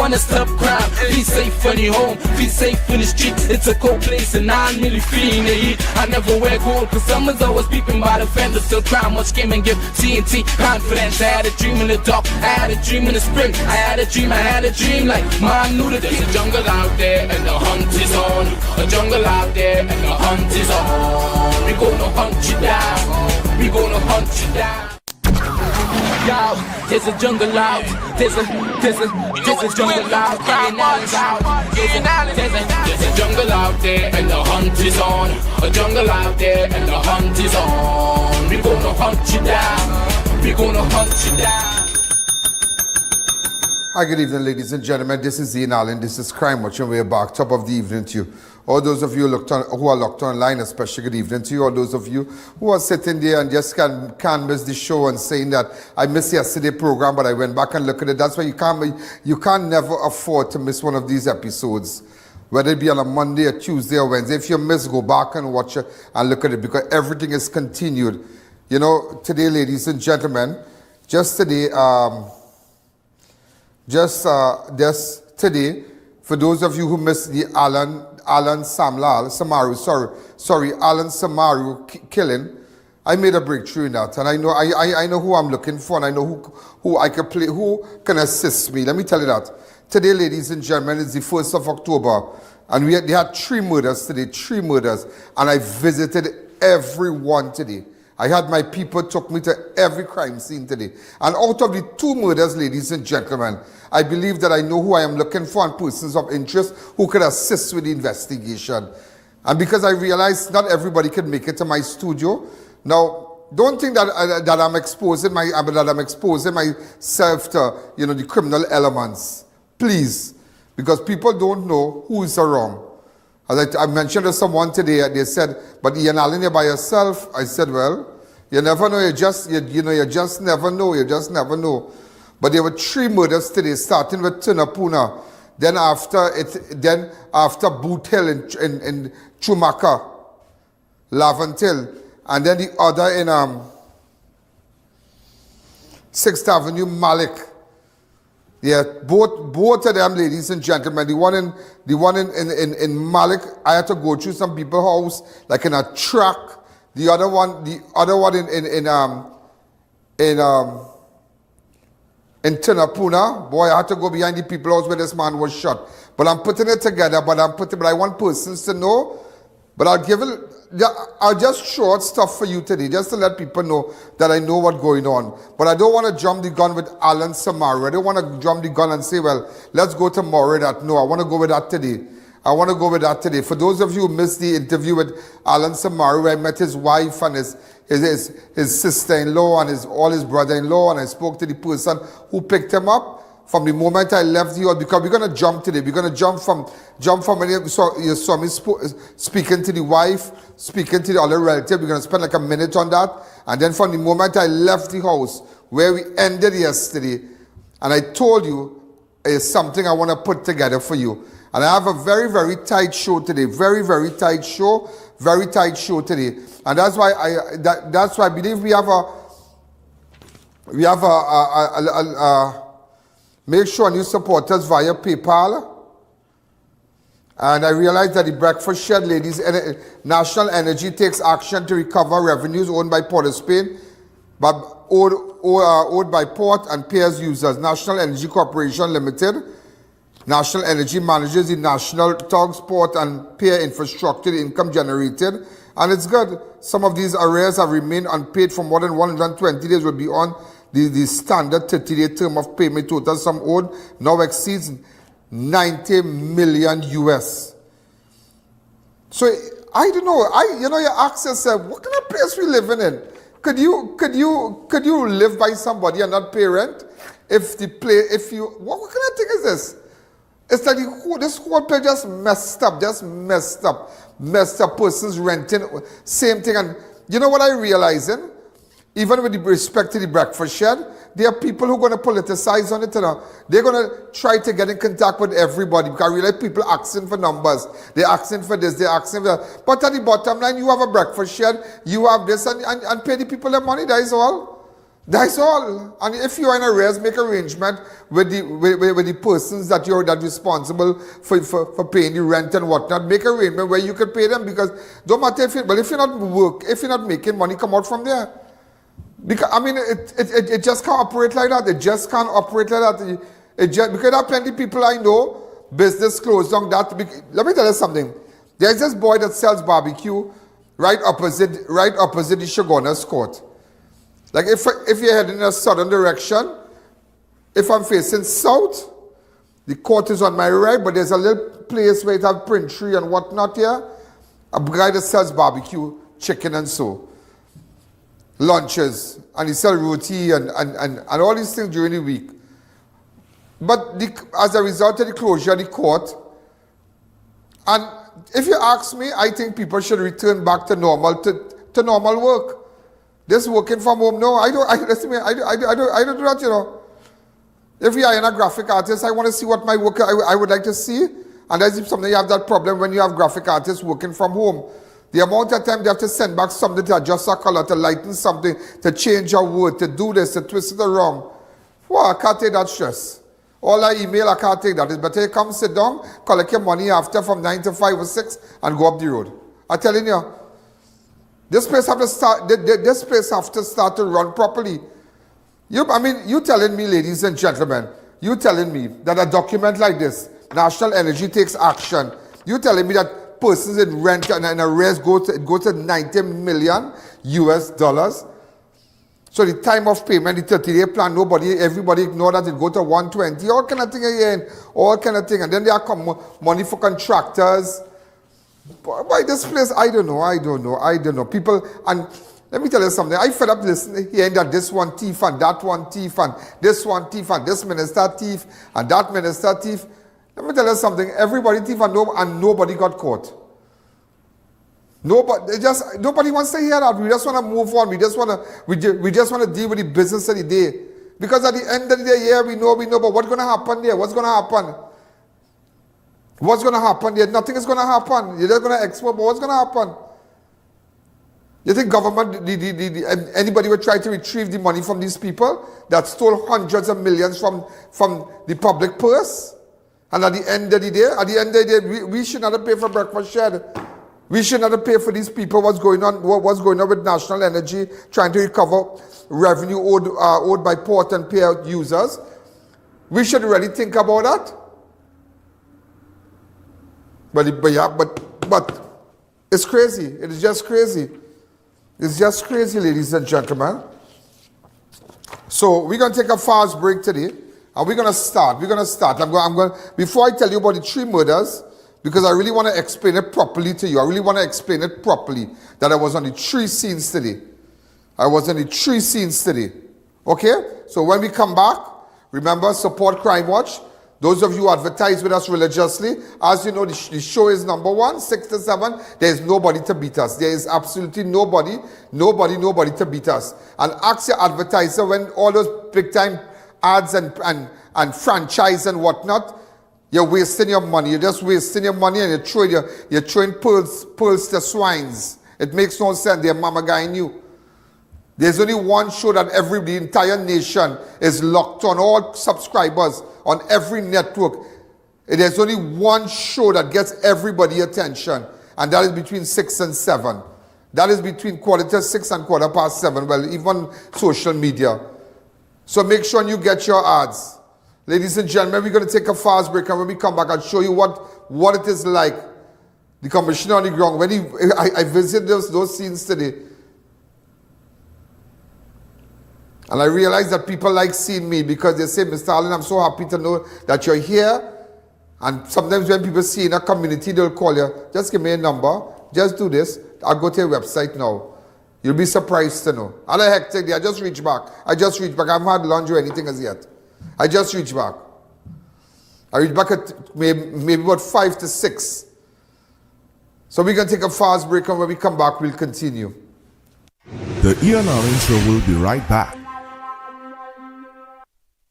wanna stop crime. Be safe when you're home, be safe in the street. It's a cold place and I'm really feeling the heat. I never wear gold cause someone's always peeping by the fender. Still crime, much game and give TNT confidence. I had a dream in the dark, I had a dream in the spring. I had a dream like man knew that there's a jungle out there and the hunt is on. A jungle out there and the hunt is on. We gonna hunt you down, we gonna hunt you down. Yo, there's a jungle out, there's a jungle out, I.A.N. out. There's a jungle out there and the hunt is on. A jungle out there and the hunt is on. We gonna hunt you down, we gonna hunt you down. Hi, good evening, ladies and gentlemen. This is I.A.N. This is Crime Watch, and we're back. Top of the evening to you. All those of you who are locked online, especially good evening to you. All those of you who are sitting there and just can't miss the show and saying that I missed yesterday's program, but I went back and looked at it. That's why you can't never afford to miss one of these episodes, whether it be on a Monday or Tuesday or Wednesday. If you miss, go back and watch it and look at it because everything is continued. You know, today, ladies and gentlemen, just today, today, for those of you who missed the Alan Samaroo killing, I made a breakthrough in that, and I know who I'm looking for, and I know who I can play, who can assist me. Let me tell you that today, ladies and gentlemen, is the 1st of October, and they had 3 murders today, 3 murders, and I visited everyone today. I had my people took me to every crime scene today. And out of the 2 murders, ladies and gentlemen, I believe that I know who I am looking for and persons of interest who could assist with the investigation. And because I realized not everybody can make it to my studio, now don't think that I'm exposing myself to the criminal elements. Please, because people don't know who is wrong. As I mentioned to someone today, they said, but ianalleyne, you're by yourself. I said, well, you never know, you just never know. But there were 3 murders today, starting with Tunapuna, then after Boothill in Trou Macaque, Laventille, and then the other in 6th Avenue, Malick. Yeah, both of them, ladies and gentlemen. The one in Malick, I had to go through some people's house, like in a truck. The other one in Tunapuna, boy, I had to go behind the people's house where this man was shot. But I'm putting it together. But I want persons to know. But I'll just show out stuff for you today, just to let people know that I know what's going on. But I don't want to jump the gun with Alan Samaroo. I don't want to jump the gun and say, well, let's go tomorrow. No, I want to go with that today. For those of you who missed the interview with Alan Samaroo, I met his wife and his sister-in-law and all his brother-in-law, and I spoke to the person who picked him up. From the moment I left the house, because we're going to jump today. We're going to jump from when you saw me speaking to the wife, speaking to the other relative. We're going to spend like a minute on that. And then from the moment I left the house, where we ended yesterday, and I told you, is something I want to put together for you. And I have a very, very tight show today. Very, very tight show today. And that's why I believe we have a make sure you support us via PayPal. And I realize that the breakfast shed, ladies, National Energy takes action to recover revenues owned by Port of Spain, but owed by Port and Piers users. National Energy Corporation Limited. National Energy manages the National Tugs, Port and Pier infrastructure, the income generated. And it's good. Some of these arrears have remained unpaid for more than 120 days, will be on the standard 30-day term of payment. Total sum owed now exceeds 90 million US. So I don't know. You ask yourself, what kind of place we living in? Could you live by somebody and not pay rent? What kind of thing is this? It's like this whole place just messed up. Persons renting, same thing. And you know what I'm realizing? Even with respect to the breakfast shed, there are people who are going to politicize on it. They're going to try to get in contact with everybody because I realize people asking for numbers. They're asking for this, they're asking for that. But at the bottom line, you have a breakfast shed, you have this, and pay the people their money, that is all. That's all. And if you are in arrears, make arrangement with the persons that you're responsible for paying the rent and whatnot. Make arrangement where you can pay them, because don't matter if you're not making money, come out from there. Because I mean, it just can't operate like that. It just can't operate like that. Because there are plenty of people I know, business closed down. Let me tell you something. There's this boy that sells barbecue right opposite the Shogunas court. Like if you're heading in a southern direction, if I'm facing south, the court is on my right, but there's a little place where it has print tree and whatnot here. A guy that sells barbecue, chicken and so. Lunches. And he sells roti and all these things during the week. But as a result of the closure of the court, and if you ask me, I think people should return back to normal work. This working from home, no, I don't do that, you know. If you are in a graphic artist, I want to see what my work I would like to see. And that's something you have that problem when you have graphic artists working from home. The amount of time they have to send back something to adjust a color, to lighten something, to change a word, to do this, to twist it around. Well, I can't take that stress. All I email, I can't take that. It's better you come sit down, collect your money after from 9 to 5 or 6 and go up the road. I'm telling you. This place have to start. This place have to start to run properly. You telling me, ladies and gentlemen, you telling me that a document like this, National Energy takes action. You telling me that persons in rent and arrears go to 90 million US dollars. So the time of payment, the 30-day plan, everybody ignore that. It go to 120. All kind of thing again. All kind of thing. And then there come money for contractors. Why this place? I don't know. People, and let me tell you something. I fed up listening, hearing that this one thief and that one thief and this one thief and this minister thief and that minister thief. Let me tell you something. Everybody thief and nobody got caught. Nobody wants to hear that. We just want to move on. We just want to deal with the business of the day. Because at the end of the day, yeah, we know, but what's going to happen there? What's going to happen? What's going to happen there? Nothing is going to happen. You're just going to export, but what's going to happen? You think government, anybody would try to retrieve the money from these people that stole hundreds of millions from the public purse? And at the end of the day, we should not pay for breakfast shed. We should not pay for these people what's going on with National Energy, trying to recover revenue owed by port and payout users. We should really think about that. But it's crazy. It is just crazy. It's just crazy, ladies and gentlemen. So we're going to take a fast break today, and we're going to start. I'm going. Before I tell you about the 3 murders, because I really want to explain it properly to you. I really want to explain it properly that I was on the 3 scenes today. Okay? So when we come back, remember, support Crime Watch. Those of you who advertise with us religiously, as you know, the show is #1, 6 to 7. There is nobody to beat us. There is absolutely nobody to beat us. And ask your advertiser when all those big-time ads and franchise and whatnot, you're wasting your money. You're just wasting your money, and you're throwing pearls to swines. It makes no sense. They're mama guying you. There's only one show that the entire nation is locked on, all subscribers on every network. There's only one show that gets everybody attention, and that is between 6 and 7. That is between 6:15 and 7:15. Well, even social media. So make sure you get your ads. Ladies and gentlemen, we're going to take a fast break, and when we come back, I'll show you what it is like. The commissioner on the ground, I visited those scenes today. And I realize that people like seeing me because they say, Mr. Allen, I'm so happy to know that you're here. And sometimes when people see in a community, they'll call you, just give me a number, just do this. I'll go to your website now. You'll be surprised to know. Other hectic day, I just reached back. I haven't had lunch or anything as yet. I just reached back. I reached back at maybe about 5 to 6. So we're going to take a fast break, and when we come back, we'll continue. The I.A.N. Show will be right back.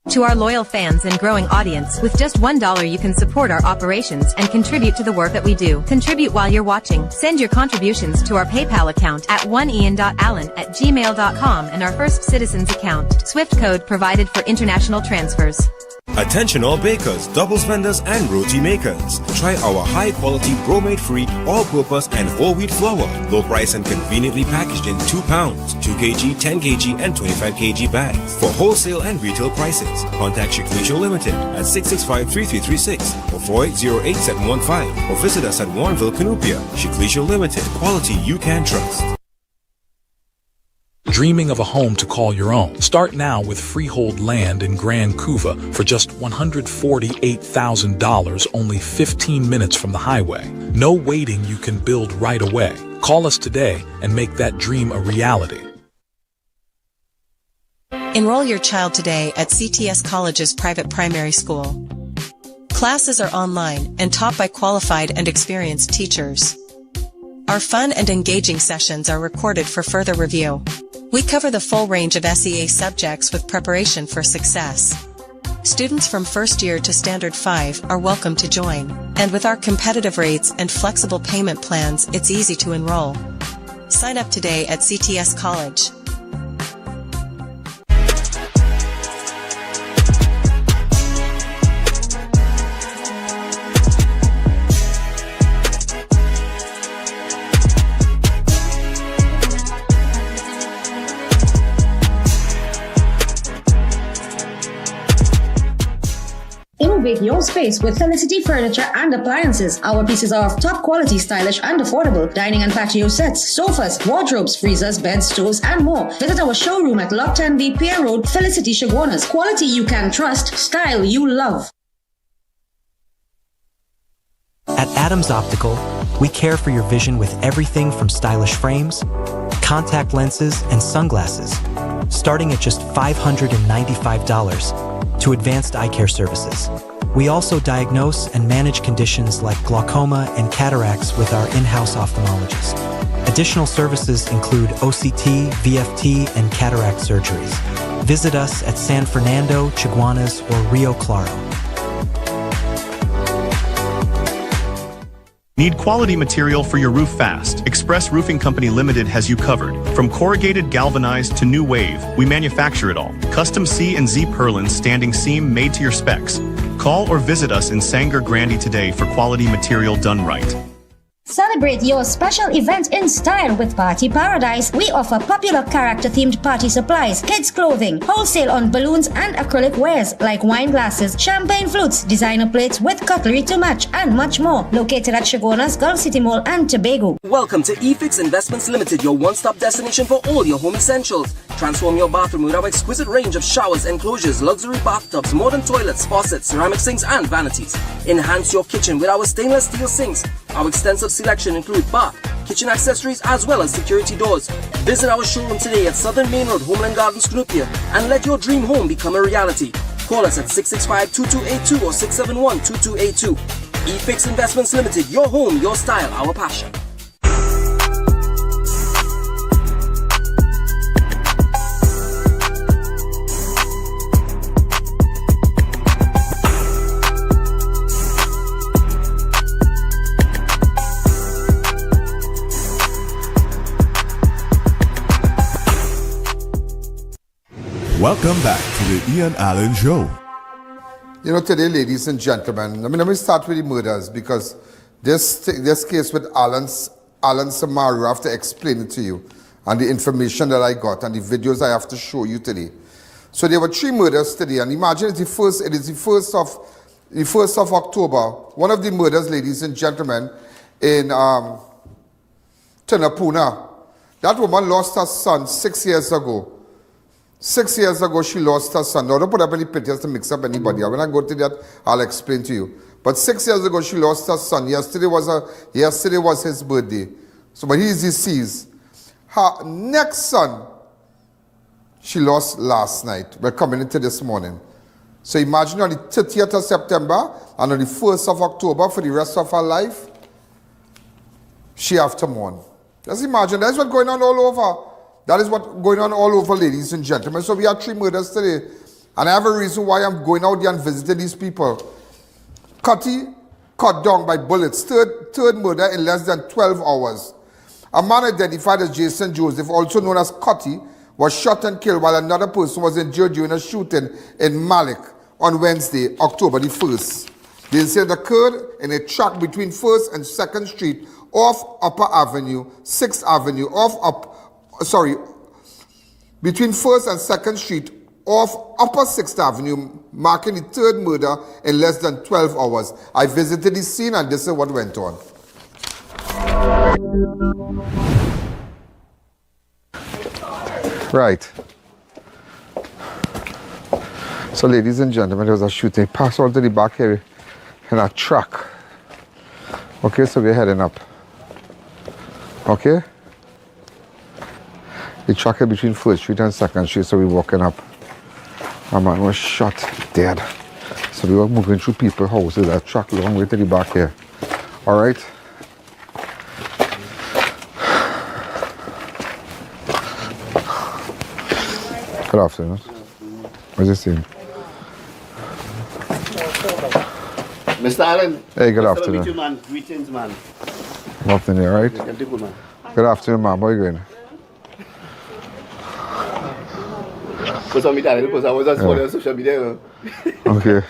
To our loyal fans and growing audience, with just $1 you can support our operations and contribute to the work that we do. Contribute while you're watching. Send your contributions to our PayPal account at oneian.allen@gmail.com and our First Citizens account. Swift code provided for international transfers. Attention all bakers, doubles vendors and roti makers. Try our high quality bromate free, all purpose and whole wheat flour. Low price and conveniently packaged in 2 pounds, 2 kg, 10 kg and 25 kg bags. For wholesale and retail prices, contact Shiklisho Limited at 665-3336 or 4808-715 or visit us at Warrenville, Canupia. Shiklisho Limited, quality you can trust. Dreaming of a home to call your own? Start now with freehold land in Grand Couva for just $148,000, only 15 minutes from the highway. No waiting, you can build right away. Call us today and make that dream a reality. Enroll your child today at CTS College's private primary school. Classes are online and taught by qualified and experienced teachers. Our fun and engaging sessions are recorded for further review. We cover the full range of SEA subjects with preparation for success. Students from first year to Standard 5 are welcome to join, and with our competitive rates and flexible payment plans, it's easy to enroll. Sign up today at CTS College. Innovate your space with Felicity Furniture and Appliances. Our pieces are of top quality, stylish and affordable. Dining and patio sets, sofas, wardrobes, freezers, beds, stoves and more. Visit our showroom at Lot 10B Pier Road, Felicity Chaguanas. Quality you can trust, style you love. At Adams Optical, we care for your vision with everything from stylish frames, contact lenses, and sunglasses, starting at just $595 to advanced eye care services. We also diagnose and manage conditions like glaucoma and cataracts with our in-house ophthalmologist. Additional services include OCT, VFT, and cataract surgeries. Visit us at San Fernando, Chaguanas, or Rio Claro. Need quality material for your roof fast? Express Roofing Company Limited has you covered. From corrugated, galvanized to new wave, we manufacture it all. Custom C and Z purlins standing seam made to your specs. Call or visit us in Sanger Grande today for quality material done right. Celebrate your special event in style with Party Paradise. We offer popular character-themed party supplies, kids' clothing, wholesale on balloons and acrylic wares like wine glasses, champagne flutes, designer plates with cutlery to match, and much more. Located at Chaguanas, Gulf City Mall and Tobago. Welcome to eFix Investments Limited, your one-stop destination for all your home essentials. Transform your bathroom with our exquisite range of showers, enclosures, luxury bathtubs, modern toilets, faucets, ceramic sinks and vanities. Enhance your kitchen with our stainless steel sinks. Our extensive selection include bath, kitchen accessories as well as security doors. Visit our showroom today at Southern Main Road, Homeland Gardens, Canupia, and let your dream home become a reality. Call us at 665-2282 or 671-2282. eFix Investments Limited, your home, your style, our passion. Welcome back to the Ian Allen Show. You know, today, ladies and gentlemen, let me start with the murders because this case with Alan Samaroo, I have to explain it to you and the information that I got and the videos I have to show you today. So there were 3 murders today, and imagine it is the first of October. One of the murders, ladies and gentlemen, in Tunapuna. That woman lost her son 6 years ago. 6 years ago, she lost her son. Now, don't put up any pictures to mix up anybody. When I go to that, I'll explain to you. But 6 years ago, she lost her son. Yesterday was his birthday. So, but he's deceased. Her next son, she lost last night. We're coming into this morning. So imagine on the 30th of September and on the 1st of October for the rest of her life, she have to mourn. Just imagine, that's what's going on all over. That is what's going on all over, ladies and gentlemen. So we had 3 murders today. And I have a reason why I'm going out there and visiting these people. Cutty, cut down by bullets. Third murder in less than 12 hours. A man identified as Jason Joseph, also known as Cutty, was shot and killed while another person was injured during a shooting in Malick on Wednesday, October the 1st. The incident occurred in a track between 1st and 2nd Street off Upper Avenue, 6th Avenue, between 1st and 2nd Street off Upper 6th Avenue, marking the third murder in less than 12 hours. I visited the scene and this is what went on. Right. So ladies and gentlemen, there was a shooting. Pass all to the back here in a truck. Okay, so we're heading up. Okay? The truck is between 1st Street and 2nd Street, so we're walking up. A man was shot dead. So we were moving through people's houses. That truck long way to the back here. Alright? Good afternoon. What's this thing? Mr. Alan. Hey, good afternoon. You, man. Greetings, man. Good afternoon, all right? Man. Good afternoon, ma'am. How are you going? Because I was just on social media. Okay.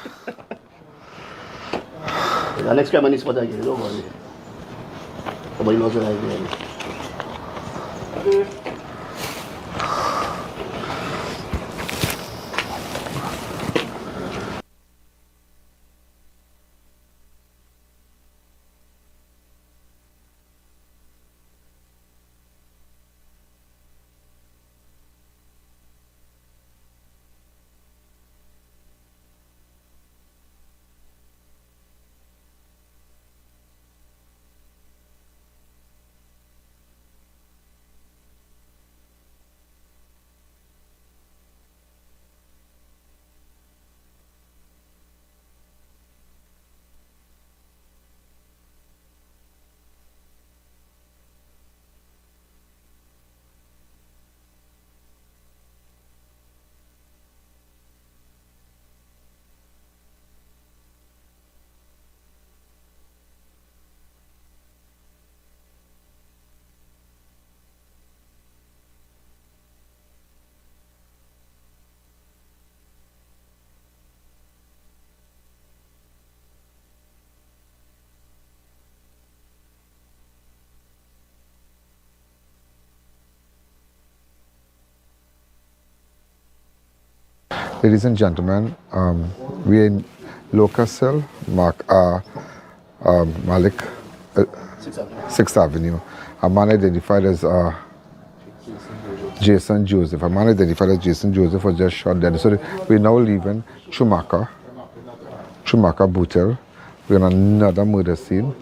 The next time I need spot again. Don't worry. Somebody knows what I'm doing. Ladies and gentlemen, we're in Locusville, Malick, 6th Avenue. A man identified as Jason Joseph. A man identified as Jason Joseph was just shot dead. So we're now leaving Trou Macaque, Boothill. We're on another murder scene.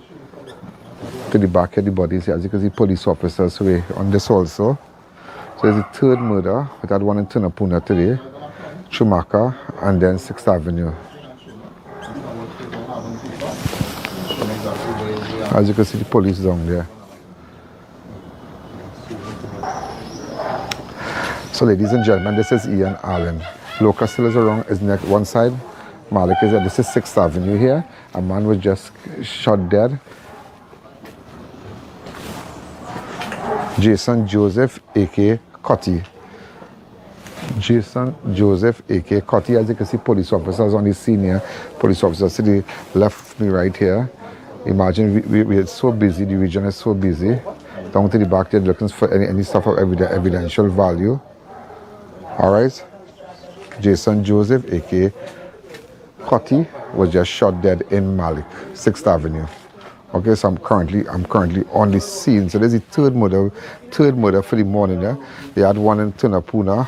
To the back of the bodies here, as you can see, police officers. So we're on this also. So there's the third murder. We had one in Tunapuna today. Trou Macaque, and then 6th Avenue. As you can see, the police down there. So ladies and gentlemen, this is Alan. Locusville is around, is next one side. Malick is there. This is 6th Avenue here. A man was just shot dead. Jason Joseph, a.k.a. Cutty. Jason Joseph, a.k.a. Cutty. As you can see, police officers on the scene here. Police officers to the left of me right here. Imagine we're so busy, the region is so busy. Down to the back there looking for any stuff of evidential value. Alright. Jason Joseph, a.k.a. Cutty, was just shot dead in Malick, 6th Avenue. Okay, so I'm currently on the scene. So there's the third murder for the morning there. They had one in Tunapuna,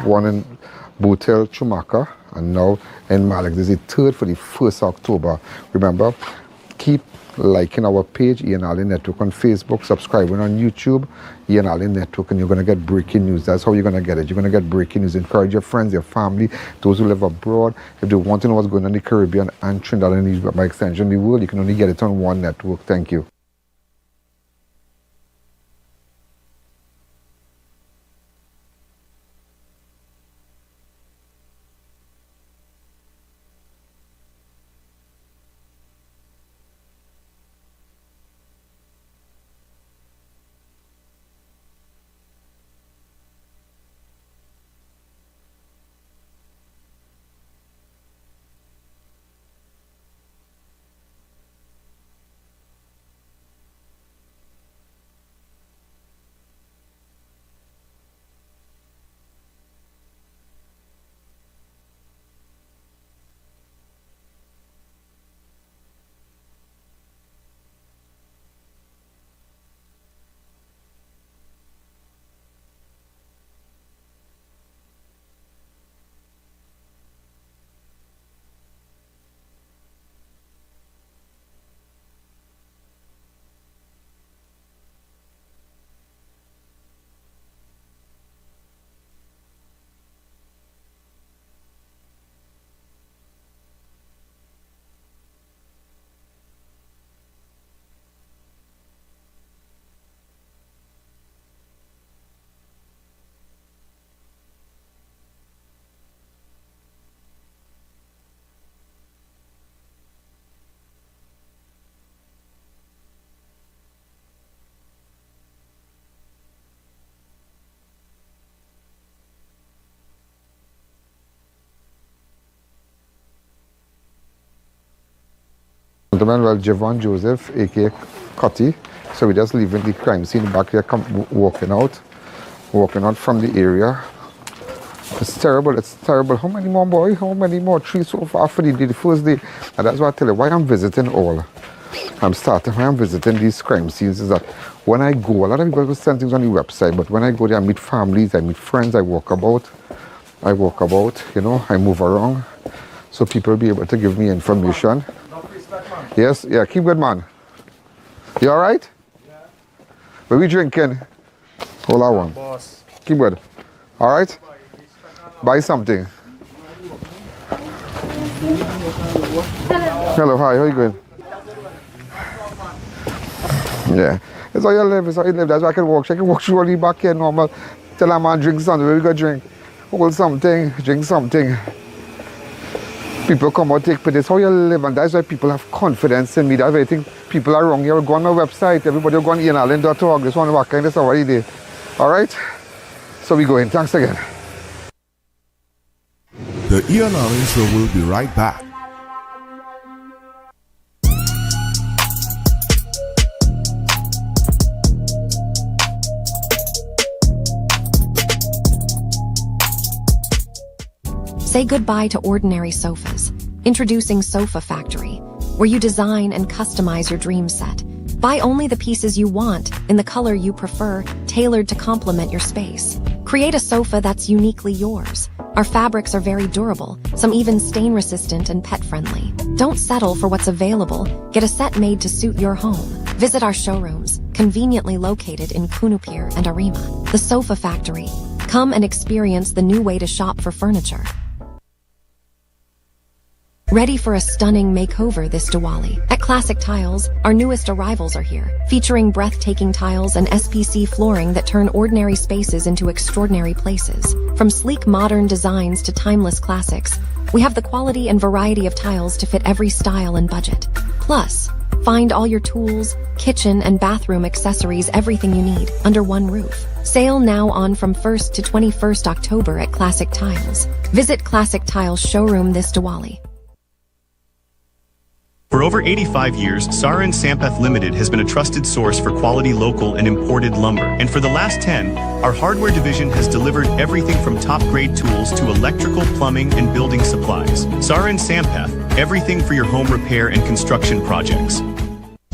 one in Boothill, Trou Macaque, and now in Malick. This is the third for the 1st October. Remember, keep liking our page, I.A.N Network on Facebook, subscribing on YouTube, I.A.N Network, and you're going to get breaking news. That's how you're going to get it. You're going to get breaking news. Encourage your friends, your family, those who live abroad. If they want to know what's going on in the Caribbean and Trinidad and by extension the world, you can only get it on one network. Thank you. gentleman, well, Javon Joseph, aka Cutty. So we just leaving the crime scene back here, walking out from the area. It's terrible, it's terrible. How many more, boy? How many more? 3 so far for the first day. And that's why I tell you, why I'm visiting all. Why I'm visiting these crime scenes is that when I go, a lot of people will send things on the website, but when I go there, I meet families, I meet friends, I walk about, you know, I move around. So people will be able to give me information. Yes, yeah, keep good, man. You all right? Yeah. What we drinking? Hold on one. Boss. Keep good. All right? Buy something. Hello, hi, how you going? Yeah. That's how you live, that's why I can walk. I can walk through all the back here normal. Tell a man drink something, we go drink. Hold something, drink something. People come out, take pictures, how you live, and that's why people have confidence in me. That's why I think people are wrong here. Go on my website, everybody will go on ianalleyne.org. This one walk in, this already there. All right? So we go in. Thanks again. The I.A.N show will be right back. Say goodbye to ordinary sofas. Introducing Sofa Factory, where you design and customize your dream set. Buy only the pieces you want, in the color you prefer, tailored to complement your space. Create a sofa that's uniquely yours. Our fabrics are very durable, some even stain-resistant and pet-friendly. Don't settle for what's available. Get a set made to suit your home. Visit our showrooms, conveniently located in Kunupir and Arima. The Sofa Factory. Come and experience the new way to shop for furniture. Ready for a stunning makeover this Diwali? At Classic Tiles, our newest arrivals are here, featuring breathtaking tiles and SPC flooring that turn ordinary spaces into extraordinary places. From sleek modern designs to timeless classics, we have the quality and variety of tiles to fit every style and budget. Plus, find all your tools, kitchen and bathroom accessories, everything you need, under one roof. Sale now on from 1st to 21st October at Classic Tiles. Visit Classic Tiles showroom this Diwali. For over 85 years, I.A.N Sampath Limited has been a trusted source for quality local and imported lumber. And for the last 10, our hardware division has delivered everything from top-grade tools to electrical, plumbing, and building supplies. I.A.N Sampath, everything for your home repair and construction projects.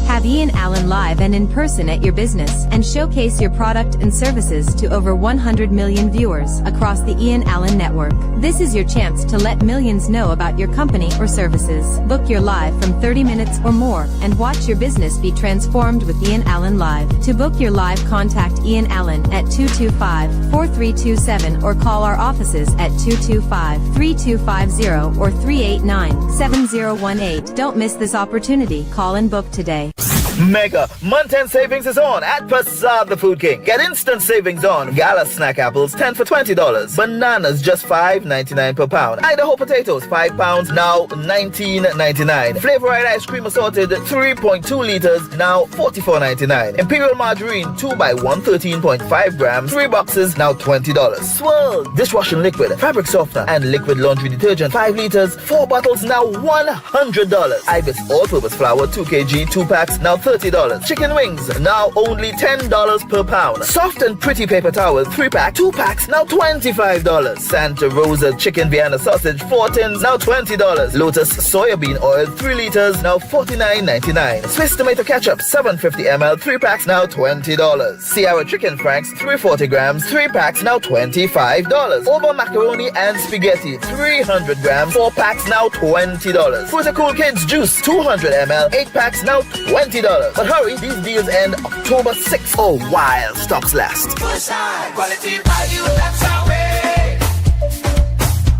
Have Ian Allen live and in person at your business and showcase your product and services to over 100 million viewers across the Ian Allen network. This is your chance to let millions know about your company or services. Book your live from 30 minutes or more and watch your business be transformed with Ian Allen Live. To book your live, contact Ian Allen at 225-4327 or call our offices at 225-3250 or 389-7018. Don't miss this opportunity. Call and book today. Mega month-end savings is on at Prasad the Food King. Get instant savings on Gala snack apples 10 for $20, bananas just $5.99 per pound, Idaho potatoes 5 pounds now $19.99, Flavor Ride ice cream assorted 3.2 liters now $44.99, Imperial margarine 2x1 13.5 grams 3 boxes now $20, Swirl dishwashing liquid, fabric softener and liquid laundry detergent 5 liters 4 bottles now $100, Ibis all-purpose flour 2 kg 2 packs now $30. Chicken wings, now only $10 per pound. Soft and pretty paper towels, 3-pack, 2 packs, now $25. Santa Rosa chicken Vienna sausage, 4 tins, now $20. Lotus soybean oil, 3 liters, now $49.99. Swiss tomato ketchup, 750 ml, 3 packs, now $20. Sierra chicken franks, 340 grams, 3 packs, now $25. Oval macaroni and spaghetti, 300 grams, 4 packs, now $20. Fruit Cool Kids juice, 200 ml, 8 packs, now $20. But hurry, these deals end October 6th. Oh, while stocks last. Quality value, that's our way.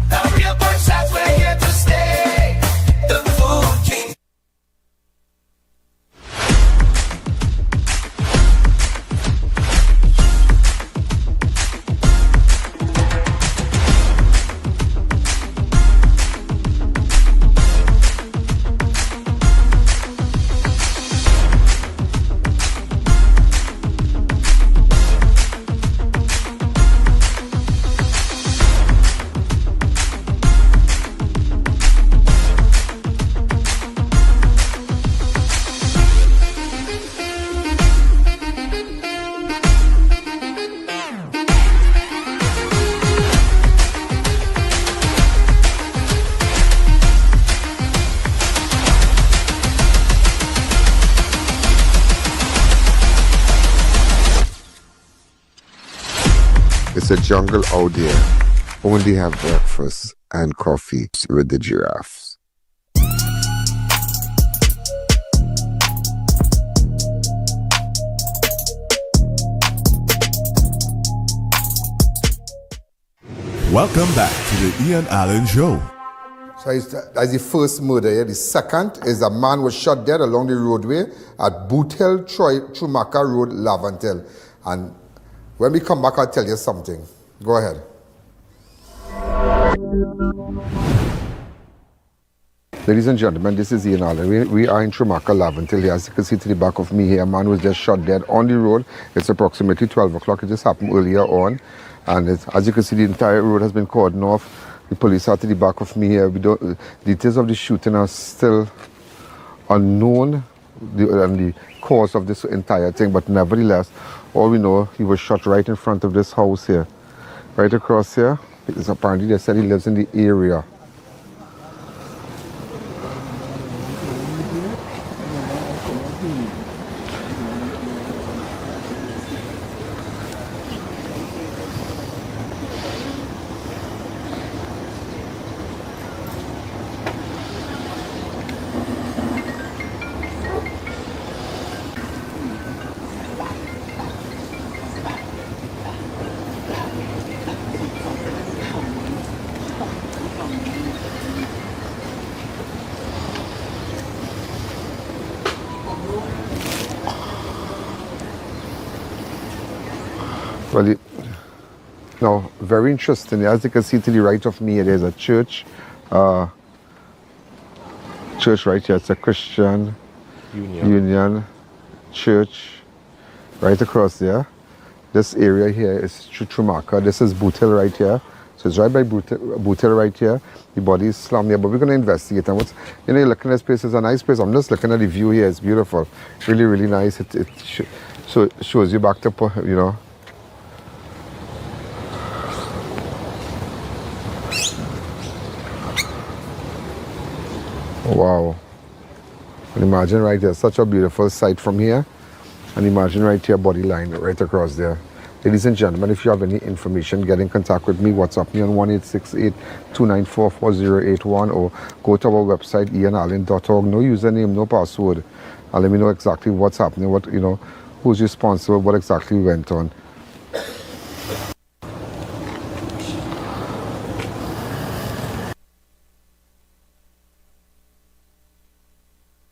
The real Bushside, we're here to stay. The Food King. It's a jungle out there. Only have breakfast and coffee with the giraffes. Welcome back to the I.A.N Show. So that's the first murder here. The second is a man was shot dead along the roadway at Boothill, Trou Macaque Road, Laventille. And when we come back, I'll tell you something. Go ahead. Ladies and gentlemen, this is I.A.N. We are in Trou Macaque, Laventille. As you can see to the back of me here, a man was just shot dead on the road. It's approximately 12 o'clock. It just happened earlier on. And as you can see, the entire road has been cordoned off. The police are to the back of me here. Details of the shooting are still unknown, and the cause of this entire thing. But nevertheless, all we know, he was shot right in front of this house here. Right across here. It's apparently they said he lives in the area. Well, now, very interesting. As you can see to the right of me, there's a church. Church right here. It's a Christian Union Church right across there. This area here is Trou Macaque. This is Boothill right here. So it's right by Boothill right here. The body is slummed here, but we're going to investigate. And you're looking at this place, it's a nice place. I'm just looking at the view here. It's beautiful. Really, really nice. So it shows you back to, Wow. And imagine right there, such a beautiful sight from here. And imagine right here, body line right across there. Ladies and gentlemen, if you have any information, get in contact with me. WhatsApp me on 1-868-294-4081 or go to our website, ianalleyne.org. No username, no password. And let me know exactly what's happening, who's responsible, what exactly went on.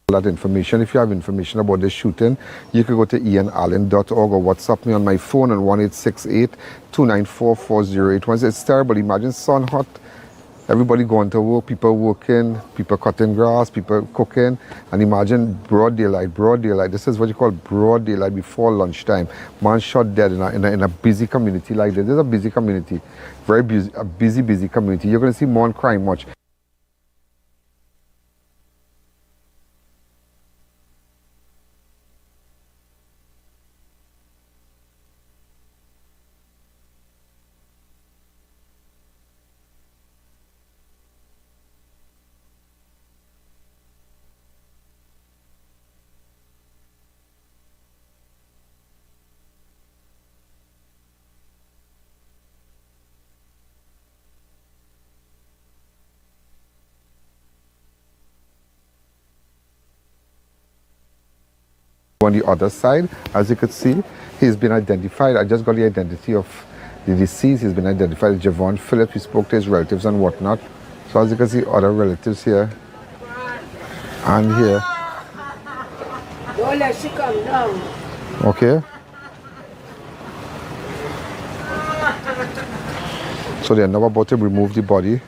That information. If you have information about the shooting, you can go to ianalleyne.org or WhatsApp me on my phone on 1-868-294-4081. It's terrible. Imagine sun hot, everybody going to work, people working, people cutting grass, people cooking, and imagine broad daylight. This is what you call broad daylight before lunchtime. Man shot dead in a busy community like this. This is a busy community, very busy, a busy community. You're going to see more crime much. On the other side, as you can see, he's been identified. I just got the identity of the deceased. He's been identified as Javon Phillips. We spoke to his relatives and whatnot. So as you can see, other relatives here and here. Don't let she come down. Okay. So they're now about to remove the body.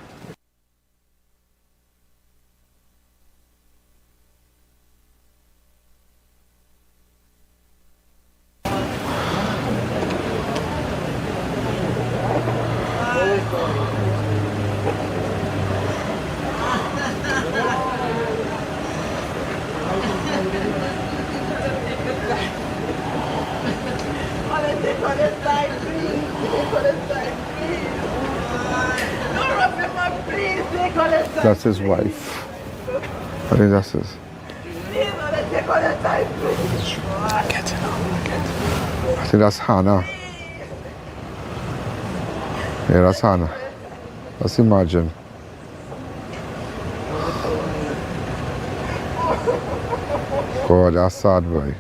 That's his wife. I think that's his. I think that's Hannah. Yeah, that's Hannah. Let's imagine. God, that's sad, boy.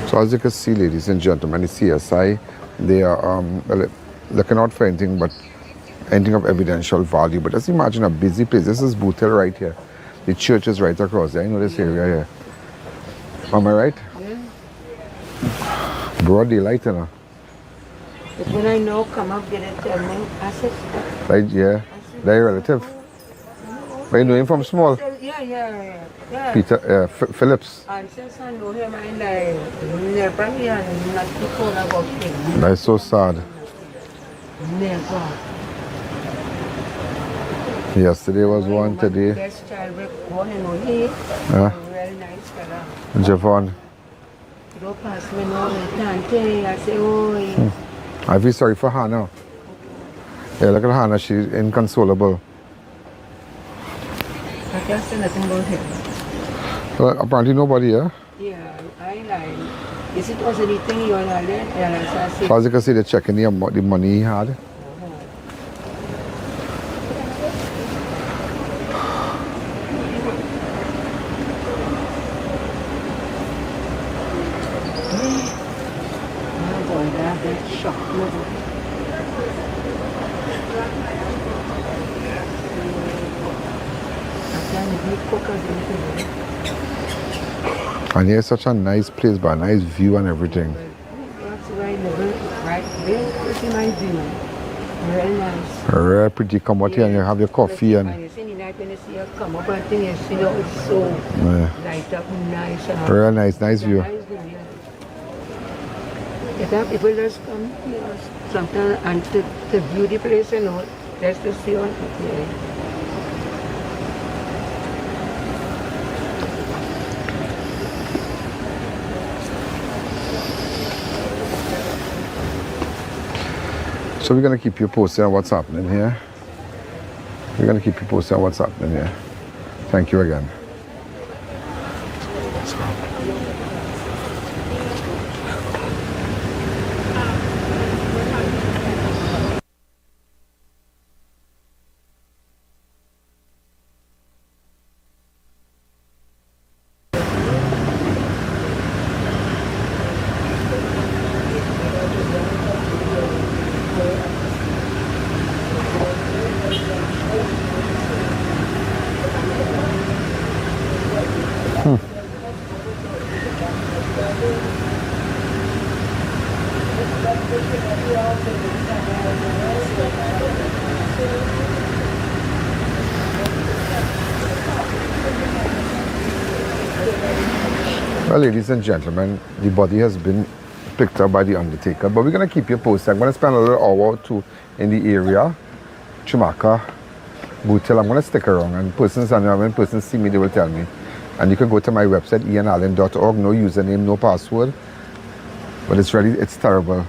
So as you can see, ladies and gentlemen, the CSI, they are looking out for anything of evidential value. But just imagine a busy place. This is Boothill right here. The church is right across there. You know this area here. Am I right? Yeah. Broad daylight, you know. But when I know, come up, get it, tell me. I said, Right, yeah. They're relative. But you know him from small? Yeah. Peter Phillips. And since I know him, I never and not before about him. That's so sad. Never. Yesterday was one, today. Best child born in Ohi. Very nice fella. Javon. Don't pass me no, Tante. I say, oh. I feel sorry for Hannah. Yeah, look at Hannah, she's inconsolable. I can't say nothing about him. Well, apparently nobody, yeah? Yeah, I like. Is it also the thing you want to learn? So as you can see, they're checking the money he had. And here's such a nice place, but a nice view and everything. That's right there. Pretty nice view. Very nice. Very pretty. Come out here and you have your coffee and. You see the night when you see her come up and thing, you see how it's so light up and nice. Very nice view. Nice view, yeah. If that people just come here sometimes and to view the place, you know, just to see on it. So we're going to keep you posted on what's happening here. We're going to keep you posted on what's happening here. Thank you again. Well, ladies and gentlemen, the body has been picked up by the undertaker, but we're going to keep you posted. I'm going to spend a little hour or two in the area, Trou Macaque, Boothill. I'm going to stick around, and when persons see me, they will tell me. And you can go to my website, ianalleyne.org, no username, no password. But it's terrible.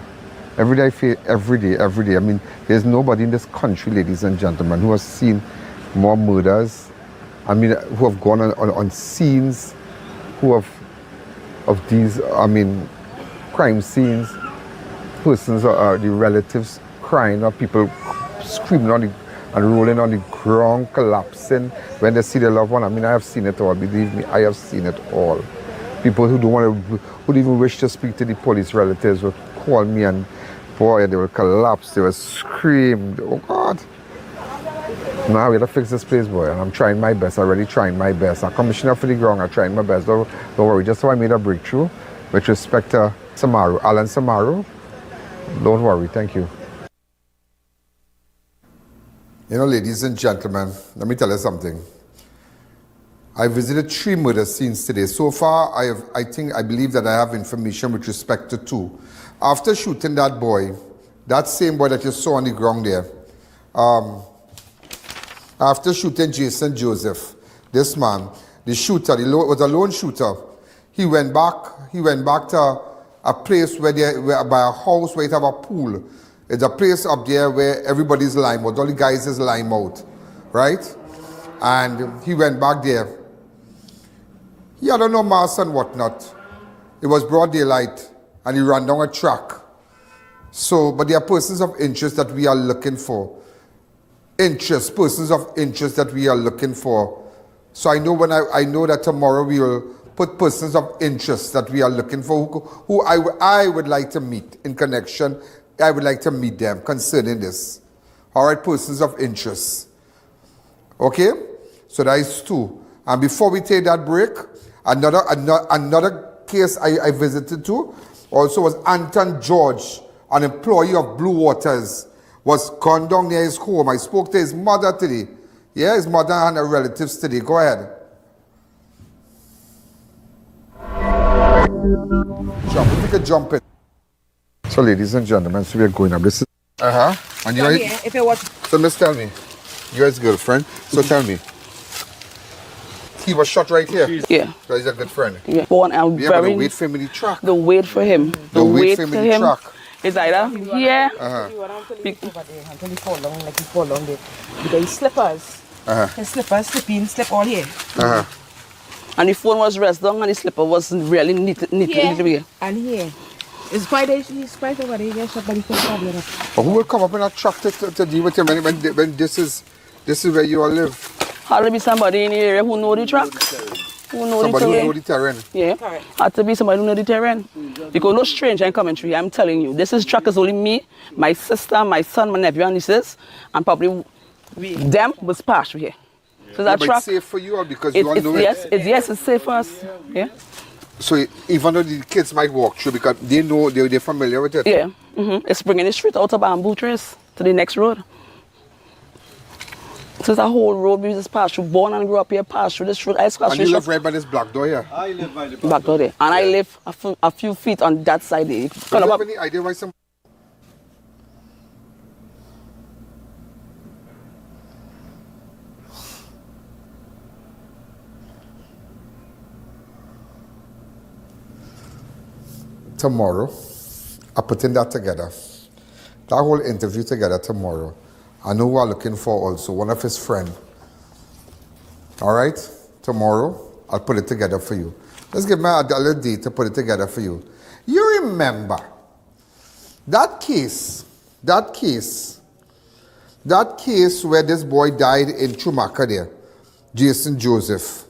Every day. I mean, there's nobody in this country, ladies and gentlemen, who has seen more murders. I mean, who have gone on scenes, who have, of these, I mean, crime scenes, persons or the relatives crying, or people screaming on and rolling on the ground, collapsing when they see their loved one. I mean, I have seen it all. Believe me, I have seen it all. People who who even wish to speak to the police relatives will call me, and boy, they will collapse. They will scream. Oh God! Now we gotta fix this place, boy. And I'm trying my best. I'm already trying my best. I'm commissioner for the ground. I'm trying my best. Don't worry. Just so I made a breakthrough with respect to Samaroo, Alan Samaroo. Don't worry. Thank you. You know, ladies and gentlemen, let me tell you something. I visited 3 murder scenes today. So far, I believe that I have information with respect to 2. After shooting that boy, that same boy that you saw on the ground there, after shooting Jason Joseph, this man, the shooter, was a lone shooter. He went back to a place where by a house where it have a pool. It's a place up there where everybody's lime out, all the guys is lime out, right? And he went back there. He had no mask and whatnot. It was broad daylight, and he ran down a track. So, but there are persons of interest that we are looking for. Persons of interest that we are looking for. So I know I know that tomorrow we will put persons of interest that we are looking for, who I would like to meet in connection. I would like to meet them concerning this. All right, persons of interest. Okay? So that is 2. And before we take that break, another case I visited to also was Anton George, an employee of Blue Waters, was gone down near his home. I spoke to his mother today. Yeah, his mother and her relatives today. Go ahead. Jump. Take a jump in. So, ladies and gentlemen, so we are going up. This is and you if it was. So, Miss, tell me, you're his girlfriend. So, tell me, he was shot right here. Yeah. So he's a good friend. Yeah. Born and yeah, but the wait for him in the truck. The wait for him. The wait for him in the truck. It's either here. Until he fall down, like he fall down there. Because his slippers. His slippers slip all here. And the phone was rest down and the slipper was really neat here. And here. It's quite over there. Yes, but he can't problem. But who will come up in a truck to deal with him when this is where you all live? Had to be somebody in the area who know the track. Somebody who know the terrain. Yeah. Had to be somebody who know the terrain. Because no stranger in commentary, I'm telling you. This track is only me, my sister, my son, my nephew, and nieces, and probably them was passed through here. So that track. It's safe for you or because you all know it? Yes, it's safe for us. Yeah. So even though the kids might walk through because they know they're familiar with it. Yeah. It's bringing the street out of Bamboo Trace to the next road. So it's a whole road we just passed through. Born and grew up here, passed through this road. And you live right by this black door here? I live by the black door there. And I live a few feet on that side there. Do you have any idea why some... Tomorrow, I'm putting that together. That whole interview together tomorrow. I know who I'm looking for also, one of his friends. All right? Tomorrow, I'll put it together for you. Let's give me a little date to put it together for you. You remember that case where this boy died in Trou Macaque there, Jason Joseph.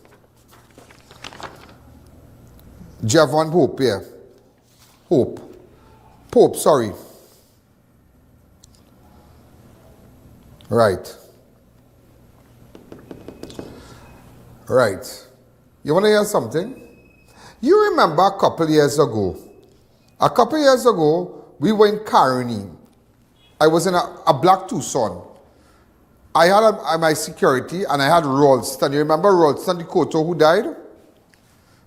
Javon Pope, yeah. Pope, sorry. Right. You want to hear something? You remember a couple years ago, we were in Caroni. I was in a black Tucson. I had my security and I had Ralston. You remember Ralston Dakota who died?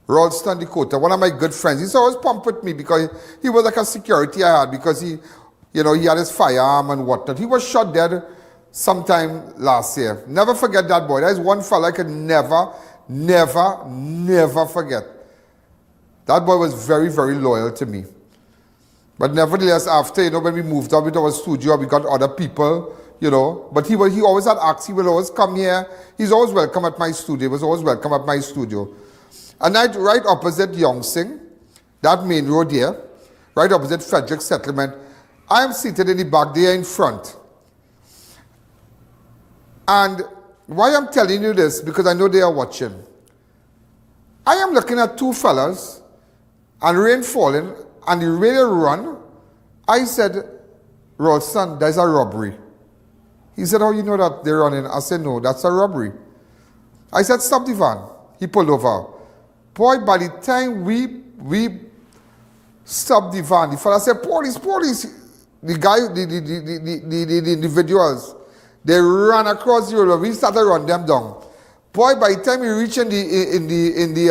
Ralston Dakota, one of my good friends. He's always pumped with me because he was like a security I had because he had his firearm and whatnot. He was shot dead sometime last year. Never forget that boy. That is one fella I could never forget. That boy was very, very loyal to me. But nevertheless, after, when we moved up with our studio, we got other people, But he always had acts. He will always come here. He's always welcome at my studio. He was always welcome at my studio. And right opposite Yongsing, that main road here, right opposite Frederick Settlement, I am seated in the back there in front. And why I'm telling you this, because I know they are watching. I am looking at two fellas, and rain falling, and they really run. I said, Ralston, there's a robbery. He said, how you know that they're running? I said, no, that's a robbery. I said, stop the van. He pulled over. Boy, by the time we stopped the van, the fella said, police. The guy, the individuals, they ran across the road. We started to run them down. Boy, by the time we reach in the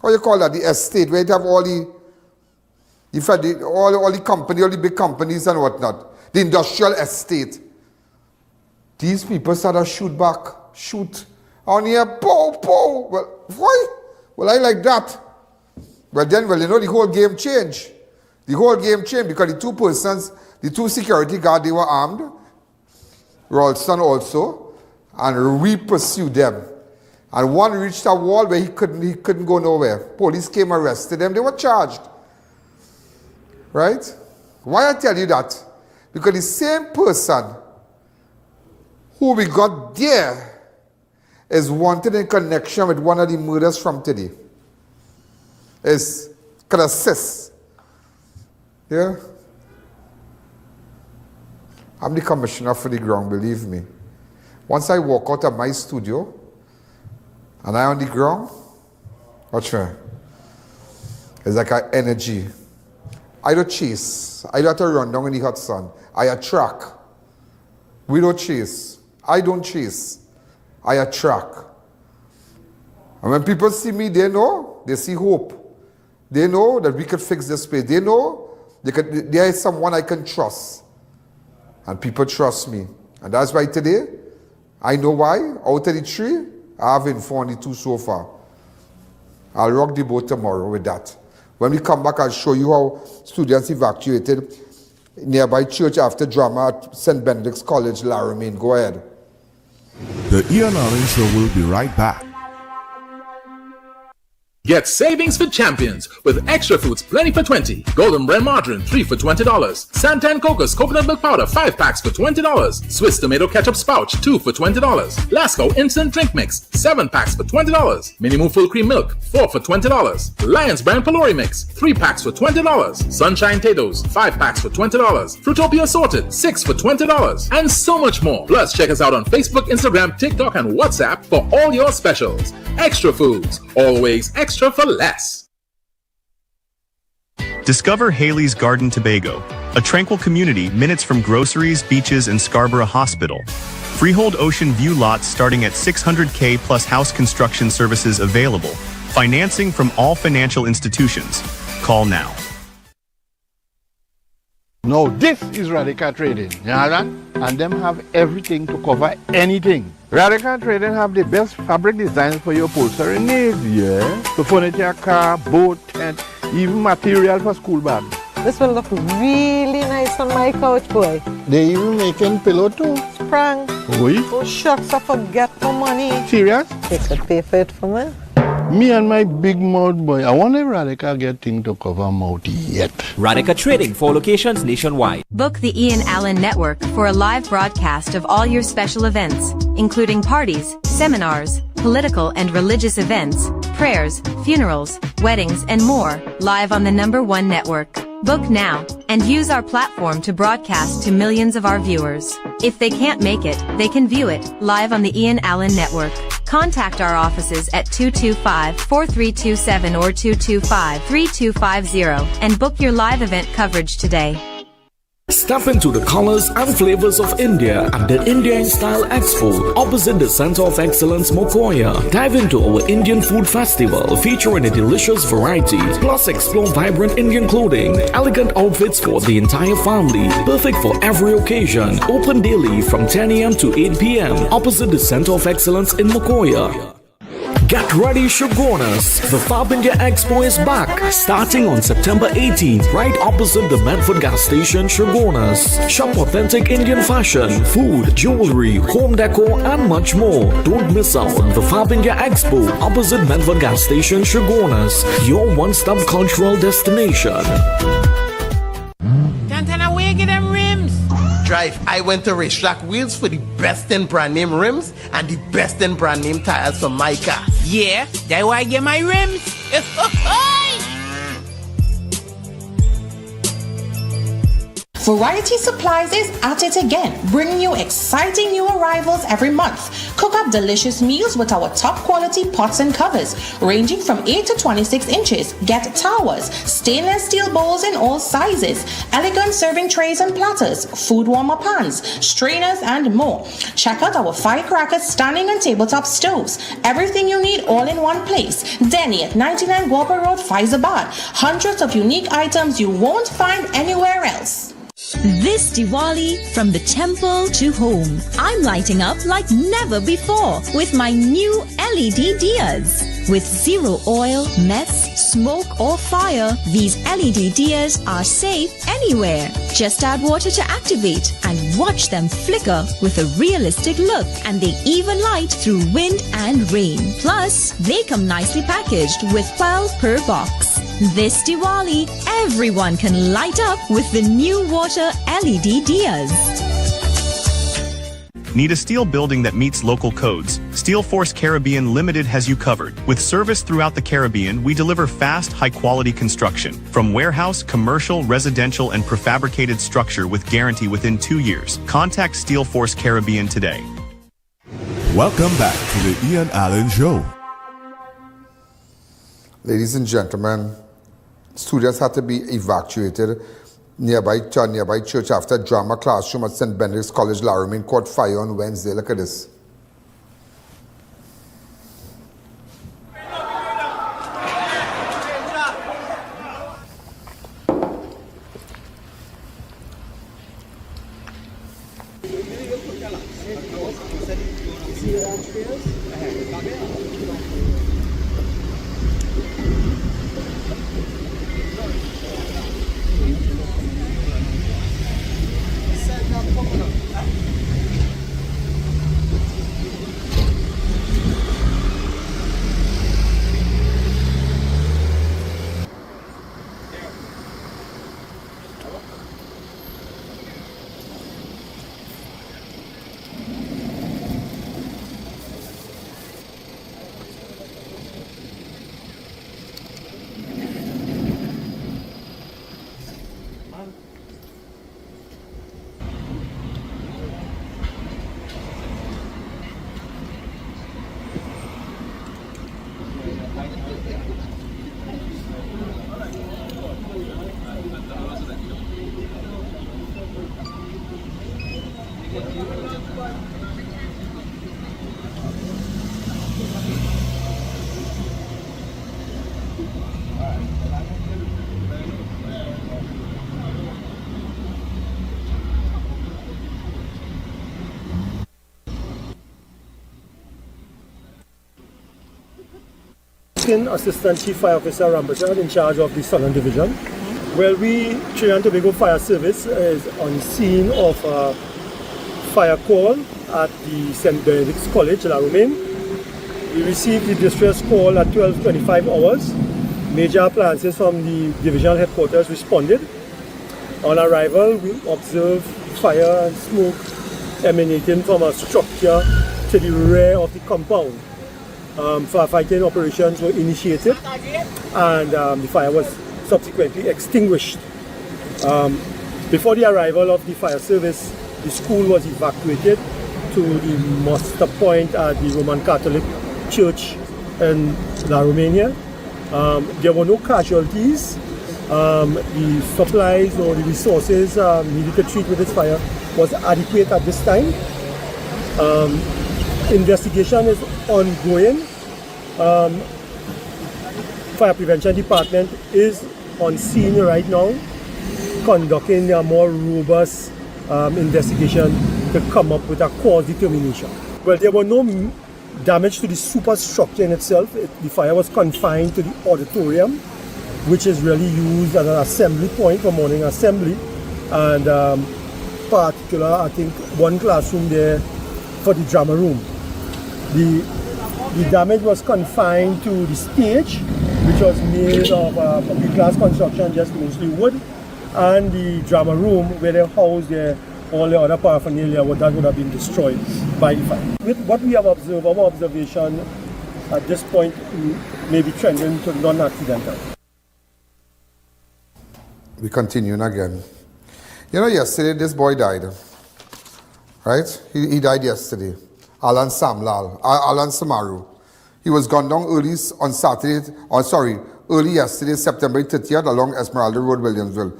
how you call that, the estate, where you have all the If I did all the company, all the big companies and whatnot, the industrial estate, these people started to shoot back, shoot. On here, pow, pow. Well, why? Well, I like that. Well, then, you know, the whole game changed. The whole game changed because the two persons, the two security guards, they were armed. Ralston also. And we pursued them. And one reached a wall where he couldn't go nowhere. Police came, arrested them. They were charged. Right? Why I tell you that? Because the same person who we got there is wanted in connection with one of the murders from today. Is could assist. Yeah? I'm the commissioner for the ground, believe me. Once I walk out of my studio and I'm on the ground, watch me. It's like an energy. I don't chase. I don't have to run down in the hot sun. I attract. We don't chase. I don't chase. I attract. And when people see me, they know. They see hope. They know that we could fix this place. They know there is someone I can trust. And people trust me. And that's why today, I know why. Out of the three, I have informed the two so far. I'll rock the boat tomorrow with that. When we come back, I'll show you how students evacuated nearby church after drama at St. Benedict's College, Laramie. Go ahead. The I.A.N. Show will be right back. Get savings for champions with extra foods plenty for 20. Golden Brand Margarine 3 for $20. Santan Cocos Coconut Milk Powder 5 packs for $20. Swiss Tomato Ketchup Spouch 2 for $20. Lasco Instant Drink Mix 7 packs for $20. Minimoo Full Cream Milk 4 for $20. Lions Brand Pelori Mix 3 packs for $20. Sunshine Tatoes 5 packs for $20. Fruitopia Assorted 6 for $20. And so much more. Plus check us out on Facebook, Instagram, TikTok and WhatsApp for all your specials. Extra foods, always extra for less. Discover Haley's Garden Tobago, a tranquil community minutes from groceries, beaches, and Scarborough Hospital. Freehold ocean view lots starting at $600K plus house construction services available. Financing from all financial institutions. Call now. Now this is Radical Trading, you know that? And them have everything to cover anything. Radical Trading have the best fabric designs for your upholstery needs, yeah? So furniture, car, boat, and even material for school bags. This will look really nice on my couch, boy. They even making pillow too. Sprang. Oui? Oh shucks, I forget my money. Serious? They could pay for it for me. Me and my big mouth boy, I wonder if Radical get thing to cover mouth yet. Radical Trading, 4 locations nationwide. Book the I.A.N. Network for a live broadcast of all your special events, including parties, seminars, political and religious events, prayers, funerals, weddings, and more, live on the #1 network. Book now, and use our platform to broadcast to millions of our viewers. If they can't make it, they can view it, live on the I.A.N. Network. Contact our offices at 225-4327 or 225-3250 and book your live event coverage today. Step into the colors and flavors of India at the India in Style Expo opposite the Center of Excellence Mokoya. Dive into our Indian Food Festival featuring a delicious variety, plus explore vibrant Indian clothing, elegant outfits for the entire family, perfect for every occasion. Open daily from 10 a.m. to 8 p.m. opposite the Center of Excellence in Mokoya. Get ready, Shogunas! The Fab India Expo is back, starting on September 18th, right opposite the Medford gas station, Shogunas. Shop authentic Indian fashion, food, jewelry, home decor, and much more. Don't miss out on the Fab India Expo, opposite Medford gas station, Shogunas, your one-stop cultural destination. Tantana, where you get them rims? Drive, I went to Racetrack Wheels for the best in brand name rims and the best in brand name tires for my car. Yeah, that's why I get my rims. Variety Supplies is at it again, bringing you exciting new arrivals every month. Cook up delicious meals with our top quality pots and covers, ranging from 8 to 26 inches. Get towers, stainless steel bowls in all sizes, elegant serving trays and platters, food warmer pans, strainers, and more. Check out our firecrackers, standing and tabletop stoves. Everything you need all in one place. Denny at 99 Robbery Road, Faizabad. Hundreds of unique items you won't find anywhere else. This Diwali, from the temple to home, I'm lighting up like never before with my new LED diyas. With zero oil, mess, smoke or fire, these LED diyas are safe anywhere. Just add water to activate and watch them flicker with a realistic look, and they even light through wind and rain. Plus, they come nicely packaged with 12 per box. This Diwali, everyone can light up with the new water LED diyas. Need a steel building that meets local codes? Steel Force Caribbean Limited has you covered. With service throughout the Caribbean, we deliver fast, high-quality construction. From warehouse, commercial, residential, and prefabricated structure with guarantee within 2 years. Contact Steel Force Caribbean today. Welcome back to the Ian Allen Show. Ladies and gentlemen, students had to be evacuated nearby church after drama classroom at St. Benedict's College, Laramine, caught fire on Wednesday. Look at this. Assistant Chief Fire Officer Rambachad in charge of the Southern Division. Well, Trinidad and Tobago Fire Service is on scene of a fire call at the St. Benedict's College, Laramine. We received the distress call at 12:25 hours. Major appliances from the divisional headquarters responded. On arrival, we observed fire and smoke emanating from a structure to the rear of the compound. Firefighting operations were initiated, and the fire was subsequently extinguished. Before the arrival of the fire service, the school was evacuated to the muster point at the Roman Catholic Church in La Romania. There were no casualties. The supplies or the resources needed to treat with this fire was adequate at this time. Investigation is ongoing. Fire Prevention Department is on scene right now, conducting a more robust investigation to come up with a cause determination. Well, there were no damage to the superstructure in itself. The fire was confined to the auditorium, which is really used as an assembly point for morning assembly, and particular, I think, one classroom there for the drama room. The damage was confined to the stage, which was made of glass construction, just mostly wood, and the drama room where they housed all the other paraphernalia that would have been destroyed by the fire. With what we have observed, our observation at this point may be trending to non-accidental. We continue again. You know, yesterday this boy died. Right? He died yesterday. Alan Samaroo. He was gunned down early yesterday, September 30th, along Esmeralda Road, Williamsville.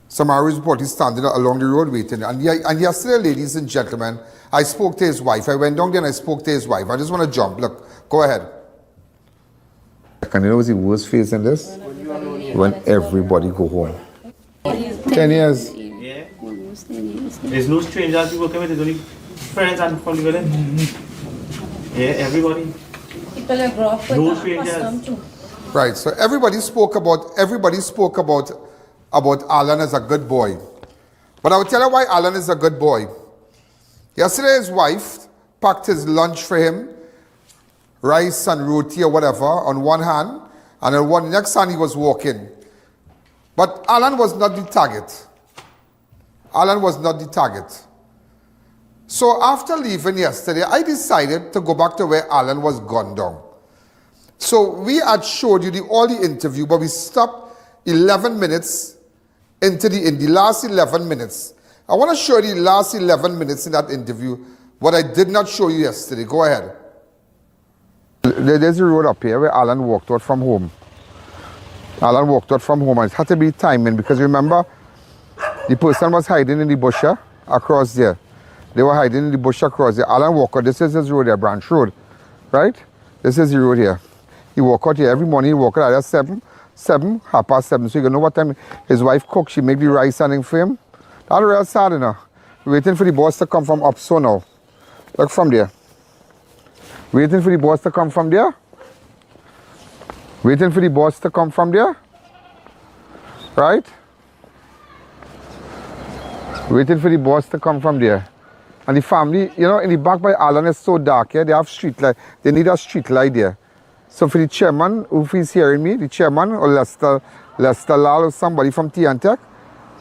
Samaroo is reportedly standing along the road waiting. And yesterday, ladies and gentlemen, I spoke to his wife. I went down there and I spoke to his wife. I just want to jump. Look, go ahead. Can you know what's the worst phase in this? When everybody go home. 10 years. Yeah. There's no strangers you working with, there's only friends and family with them. Yeah, everybody. No strangers. Right, so everybody spoke about Alan as a good boy. But I will tell you why Alan is a good boy. Yesterday his wife packed his lunch for him, rice and roti or whatever on one hand, and on one next hand he was walking. But Alan was not the target. Alan was not the target. So after leaving yesterday, I decided to go back to where Alan was gunned down. So we had showed you all the interview, but we stopped 11 minutes in the last 11 minutes. I want to show you the last 11 minutes in that interview, what I did not show you yesterday. Go ahead. There's a road up here where Alan walked out from home. Alan walked out from home, and it had to be timing because remember, the person was hiding in the bush across there. They were hiding in the bush across there. Alan walked out. This is his road here, Branch Road, right? This is the road here. He walk out here every morning. He walk out at 7, 7:30. So you know what time his wife cook. She make the rice and thing for him. That's real sad, you know. Waiting for the boss to come from up so now. Look from there. Waiting for the boss to come from there. Waiting for the boss to come from there. Right? Waiting for the boss to come from there. And the family, you know, in the back by Alan is so dark here. They have street light. They need a street light there. So for the chairman, if he's hearing me, the chairman or Lester Lal or somebody from T&Tech,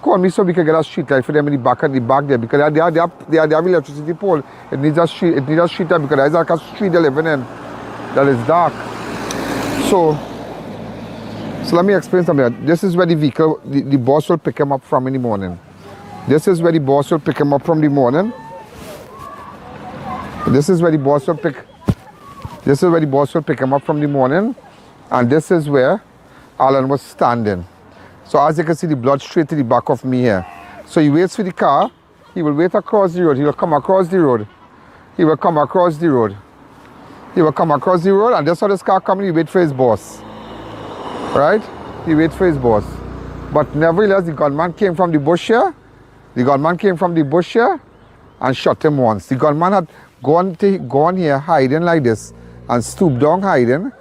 call me so we can get a street light for them in the back there because they have electricity pole. It needs a street light because there's like a street they're living in that is dark. So let me explain something. This is where the vehicle, the boss will pick him up from in the morning. This is where the boss will pick him up from the morning. This is where the boss will pick him up from the morning, and this is where Alan was standing. So as you can see, the blood straight to the back of me here. So he waits for the car. He will wait across the road. He will come across the road. He will come across the road. He will come across the road, and just saw this car coming. He wait for his boss. Right? He wait for his boss. But nevertheless, the gunman came from the bush here. The gunman came from the bush here and shot him once. The gunman had gone here hiding like this and stooped down hiding,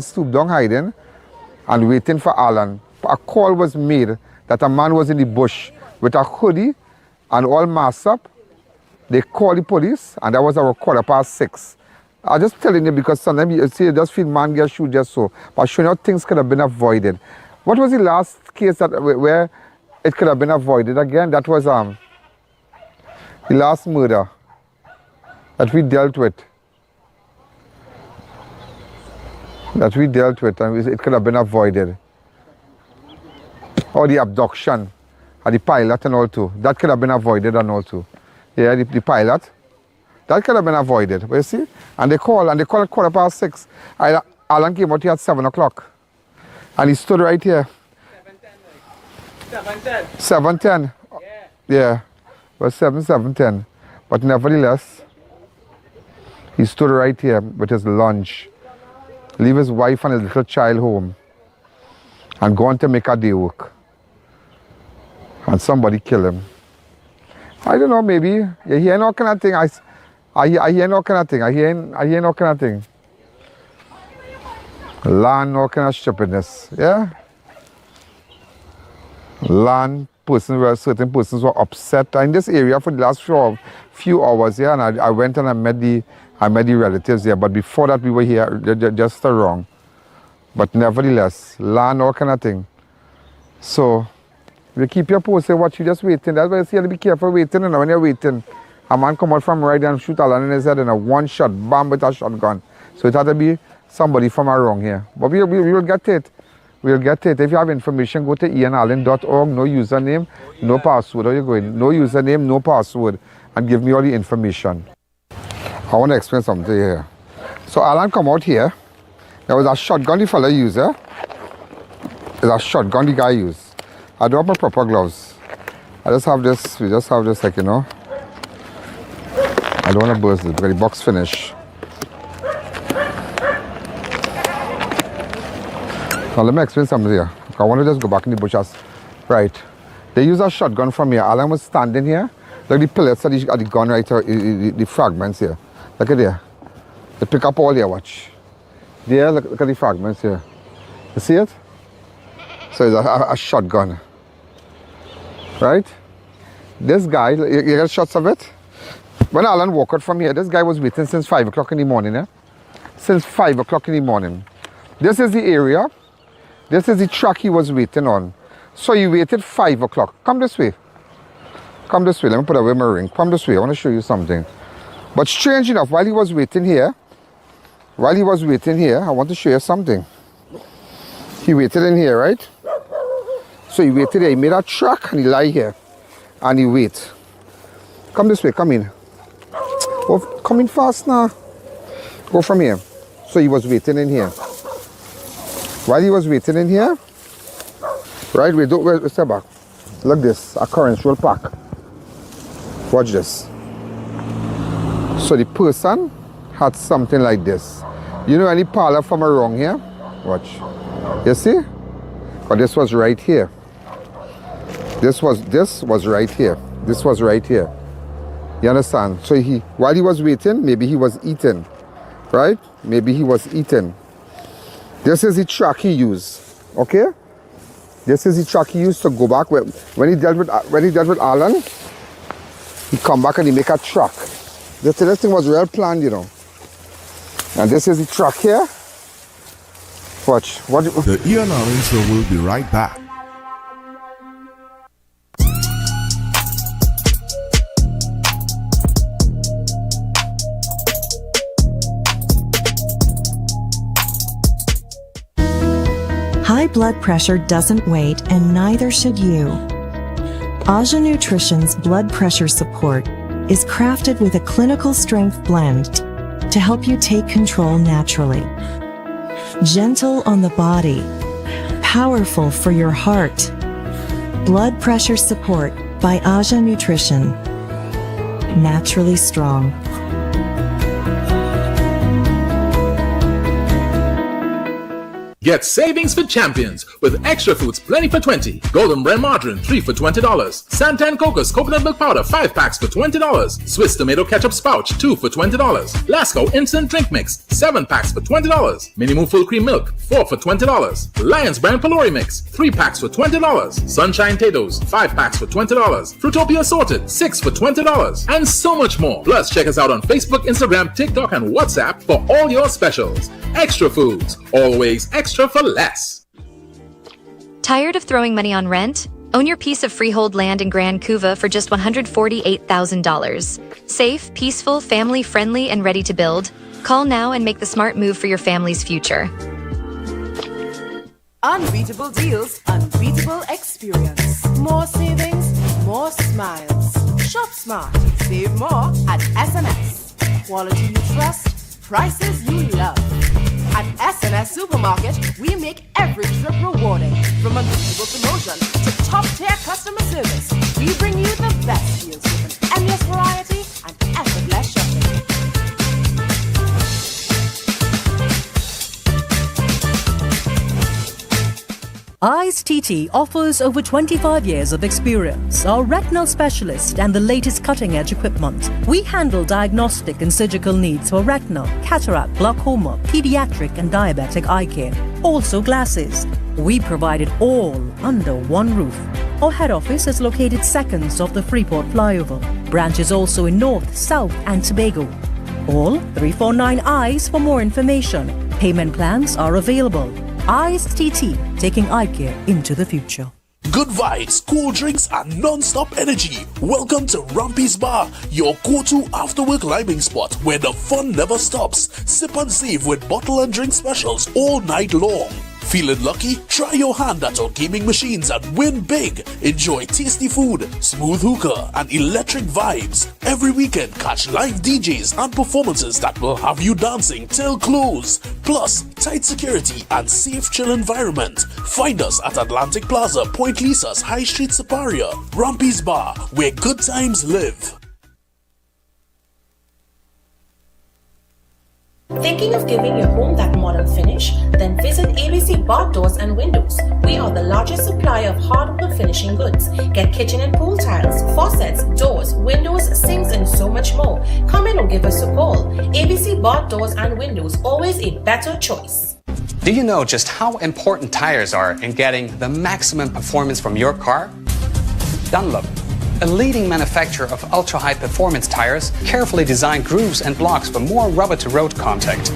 stooped down hiding and waiting for Alan. A call was made that a man was in the bush with a hoodie and all masked up. They called the police and that was around 6:15. I'm just telling you because sometimes you see, you just feel man get shoot just so. But sure enough, things could have been avoided. What was the last case where it could have been avoided? Again, that was the last murder that we dealt with. And it could have been avoided. Or the abduction, or the pilot and all too. That could have been avoided and all too. Yeah, the pilot. That could have been avoided. But you see? And they called at 6:15. Alan came out here at 7 o'clock. And he stood right here. 7:10. Yeah. It was 7:10. But nevertheless, he stood right here with his lunch. Leave his wife and his little child home. And go on to make a day work. And somebody kill him. I don't know, maybe. You hear no kind of thing. I hear no kind of thing. I hear no kind of thing. Land no kind of stupidness. Yeah? Land certain persons were upset in this area for the last few hours, yeah, and I went and I met the relatives there. But before that, we were here just wrong. But nevertheless, land all kind of thing. So you keep your posted, what you just waiting. That's why you see you have to be careful waiting. And when you're waiting, a man come out from right and shoot Alan in his head and a one shot, bam, with a shotgun. So it had to be somebody from around here. But we will get it. We'll get it. If you have information, go to ianalleyne.org. No username, no password. Where you going? No username, no password. And give me all the information. I want to explain something here. So Alan come out here. There was a shotgun the fella used. There's a shotgun the guy used. I don't have my proper gloves. I just have this. We just have this, like, you know. I don't want to burst it because the box finished. Now let me explain something here. I want to just go back in the bushes. Right. They use a shotgun from here. Alan was standing here. Look the pellets at the gun right here, the fragments here. Look at there. They pick up all here, watch. There, look at the fragments here. You see it? So it's a shotgun. Right? This guy, you get shots of it? When Alan walked out from here, this guy was waiting since 5 o'clock in the morning. Eh? Since 5 o'clock in the morning. This is the area. This is the truck he was waiting on. So he waited 5 o'clock. Come this way. Come this way. Let me put away my ring. Come this way. I want to show you something. But strange enough, while he was waiting here, I want to show you something. He waited in here, right? So he waited there. He made a truck and he lie here. And he wait. Come this way. Come in. Oh, come in fast now. Go from here. So he was waiting in here. While he was waiting in here, right, wait, step back. Look this, a current roll pack. Watch this. So the person had something like this. You know any parlor from around here? Watch. You see? But this was right here. This was right here. This was right here. You understand? So while he was waiting, maybe he was eating. Right? Maybe he was eating. This is the truck he used, okay? This is the truck he used to go back. When he dealt with Alan, he come back and he make a truck. This thing was well planned, you know. And this is the truck here. Watch. The I.A.N Show will be right back. High blood pressure doesn't wait, and neither should you. Aja Nutrition's blood pressure support is crafted with a clinical strength blend to help you take control naturally. Gentle on the body, powerful for your heart. Blood pressure support by Aja Nutrition. Naturally strong. Get savings for champions with extra foods plenty for 20. Golden Brand Margarine 3 for $20. Santan Cocos Coconut Milk Powder 5 packs for $20. Swiss Tomato Ketchup Spouch 2 for $20. Lasco Instant Drink Mix 7 packs for $20. Minimum Full Cream Milk 4 for $20. Lions Brand Pelori Mix 3 packs for $20. Sunshine Tatoes 5 packs for $20. Fruitopia Assorted 6 for $20. And so much more. Plus check us out on Facebook, Instagram, TikTok, and WhatsApp for all your specials. Extra foods, always extra for less. Tired of throwing money on rent? Own your piece of freehold land in Grand Couva for just $148,000. Safe, peaceful, family-friendly, and ready to build. Call now and make the smart move for your family's future. Unbeatable deals, unbeatable experience. More savings, more smiles. Shop smart, save more at SNS. Quality you trust, prices you love. At SNS Supermarket, we make every trip rewarding. From unbeatable promotion to top-tier customer service, we bring you the best deals with an endless variety and effortless shopping. Eyes TT offers over 25 years of experience, are retinal specialist and the latest cutting-edge equipment. We handle diagnostic and surgical needs for retinal, cataract, glaucoma, pediatric and diabetic eye care. Also glasses. We provide it all under one roof. Our head office is located seconds off the Freeport flyover. Branches also in North, South and Tobago. Call 349 Eyes for more information. Payment plans are available. Eyes TT, taking eye care into the future. Good vibes, cool drinks, and non-stop energy. Welcome to Rumpy's Bar, your go-to after-work liming spot where the fun never stops. Sip and save with bottle and drink specials all night long. Feeling lucky? Try your hand at our gaming machines and win big. Enjoy tasty food, smooth hookah, and electric vibes. Every weekend, catch live DJs and performances that will have you dancing till close. Plus, tight security and safe chill environment. Find us at Atlantic Plaza, Point Lisa's High Street, Siparia, Rumpy's Bar, where good times live. Thinking of giving your home that modern finish? Then visit ABC Bar Doors and Windows. We are the largest supplier of hardwood finishing goods. Get kitchen and pool tiles, faucets, doors, windows, sinks, and so much more. Come in or give us a call. ABC Bar Doors and Windows, always a better choice. Do you know just how important tires are in getting the maximum performance from your car? Dunlop, a leading manufacturer of ultra-high performance tires, carefully designed grooves and blocks for more rubber-to-road contact.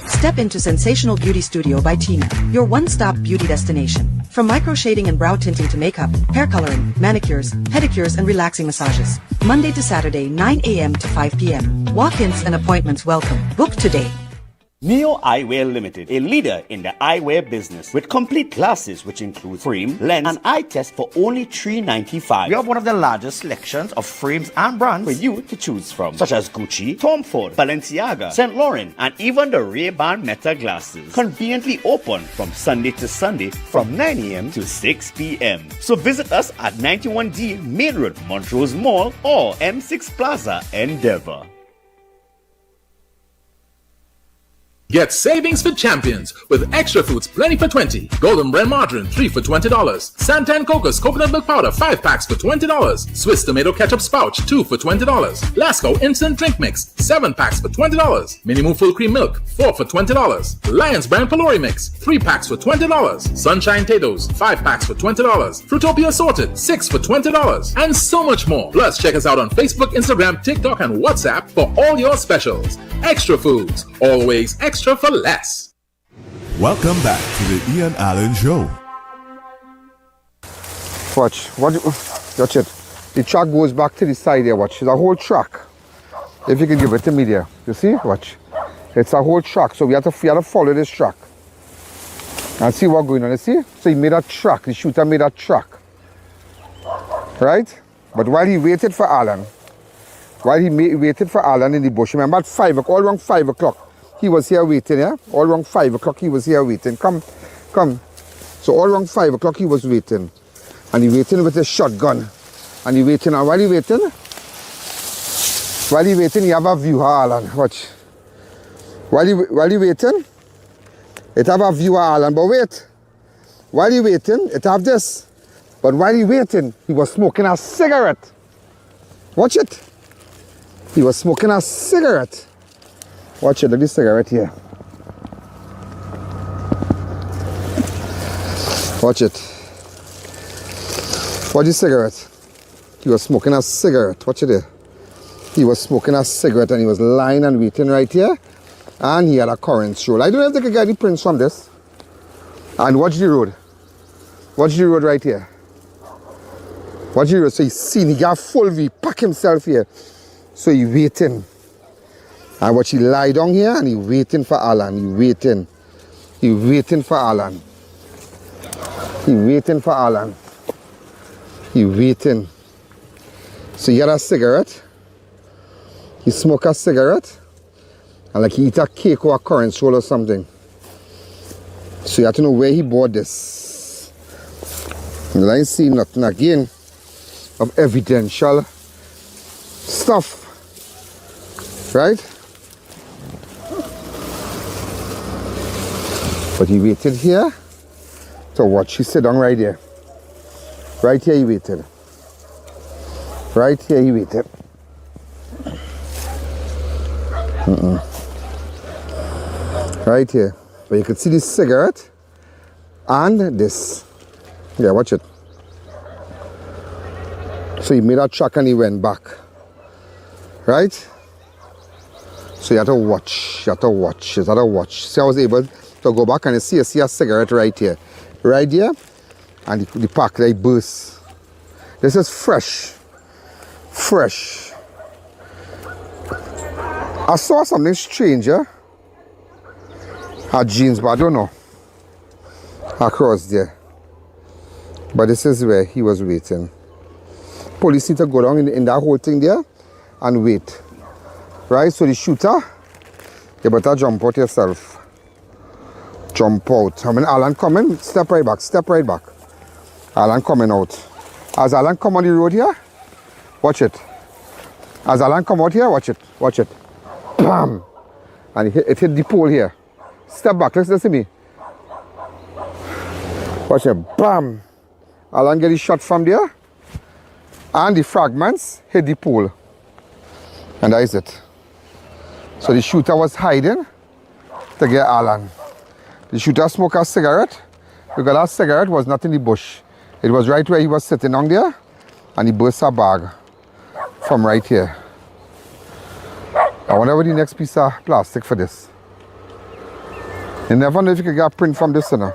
Step into Sensational Beauty Studio by Tina, your one-stop beauty destination. From micro-shading and brow tinting to makeup, hair coloring, manicures, pedicures, and relaxing massages. Monday to Saturday, 9 a.m. to 5 p.m. Walk-ins and appointments welcome. Book today. Neo Eyewear Limited, a leader in the eyewear business with complete glasses which include frame, lens, and eye test for only $3.95. We have one of the largest selections of frames and brands for you to choose from, such as Gucci, Tom Ford, Balenciaga, St. Laurent, and even the Ray-Ban Meta glasses. Conveniently open from Sunday to Sunday from 9 a.m. to 6 p.m. So visit us at 91D Main Road, Montrose Mall, or M6 Plaza, Endeavour. Get savings for champions with Extra Foods Plenty for 20. Golden Brand Margarine 3 for $20. Santan Cocos Coconut Milk Powder 5 packs for $20. Swiss Tomato Ketchup Spouch 2 for $20. Lasco Instant Drink Mix 7 packs for $20. Minimoo Full Cream Milk 4 for $20. Lions Brand Pelori Mix 3 packs for $20. Sunshine Tatoes 5 packs for $20. Fruitopia Assorted 6 for $20. And so much more. Plus, check us out on Facebook, Instagram, TikTok, and WhatsApp for all your specials. Extra Foods, always extra for less. Welcome back to the I.A.N Show. Watch it. The track goes back to the side there, watch. It's a whole track. If you can give it to me there. You see? Watch. It's a whole track, so we have to follow this track. And see what's going on, you see? So he made a track, the shooter made a track. Right? But while he waited for Alan, waited for Alan in the bush, remember at 5 o'clock, all around 5 o'clock, he was here waiting, yeah? All around 5 o'clock he was here waiting. Come. So all around 5 o'clock he was waiting. And he waiting with a shotgun. And he waiting, and while he waiting, he have a view of Alan. Watch. While he waiting, it have a view of Alan. But wait. While he waiting, it have this. But while he waiting, he was smoking a cigarette. Watch it. He was smoking a cigarette. Watch it, look at this cigarette here. Watch it. Watch this cigarette. He was smoking a cigarette. Watch it there. He was smoking a cigarette and he was lying and waiting right here. And he had a current roll. I don't know if they could get any prints from this. And watch the road. Watch the road right here. Watch the road. So he's seen, he got full view, pack himself here. So he waiting. And watch, he lie down here and he waiting for Alan. He waiting. He waiting for Alan. He waiting for Alan. He waiting. So he had a cigarette. He smoke a cigarette. And like he eat a cake or a currant roll or something. So you have to know where he bought this. And I ain't see nothing again of evidential stuff. Right? But he waited here to watch. He sit down right here. Right here he waited. Right here he waited. Right here. But you could see this cigarette and this. Yeah, watch it. So he made a track and he went back. Right? So you have to watch. You have to watch. You have to watch. See, I was able to go back and see a cigarette right here. Right here. And the pack like burst. This is fresh. Fresh. I saw something strange, yeah? Had jeans, but I don't know. Across there. But this is where he was waiting. Police need to go down in that whole thing there and wait. Right? So the shooter, you better jump out yourself. Jump out. I mean, Alan coming, step right back, step right back. Alan coming out. As Alan come on the road here, watch it. As Alan come out here, watch it, watch it. Bam! And it hit the pole here. Step back, listen to me. Watch it, bam! Alan get his shot from there. And the fragments hit the pole. And that is it. So the shooter was hiding to get Alan. The shooter smoked a cigarette because that cigarette was not in the bush. It was right where he was sitting on there, and he burst a bag from right here. I wonder what the next piece of plastic for this. You never know if you can get a print from this, you know.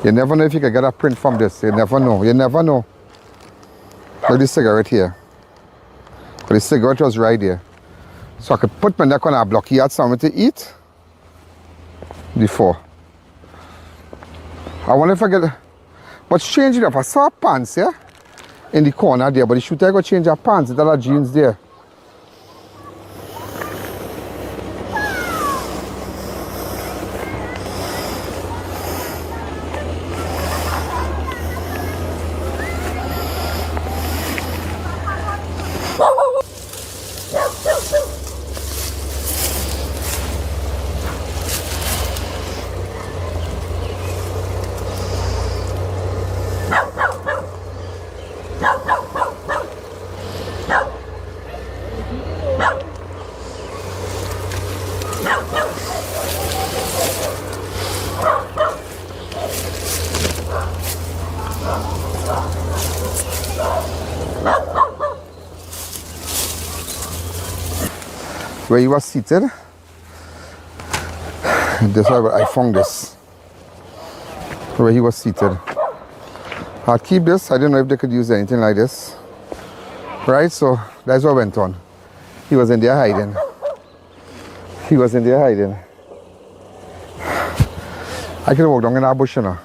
You never know if you can get a print from this. You never know. You never know. Look at the cigarette here. But the cigarette was right there. So I could put my neck on a block. He had something to eat before. I wonder if I get... But change it up. I saw pants here in the corner there, but the shooter got change her pants. There are jeans there. Where he was seated, this is where I found this. Where he was seated. I'd keep this. I didn't know if they could use anything like this. Right, so that's what went on. He was in there hiding. He was in there hiding. I can walk down in that bush, you know.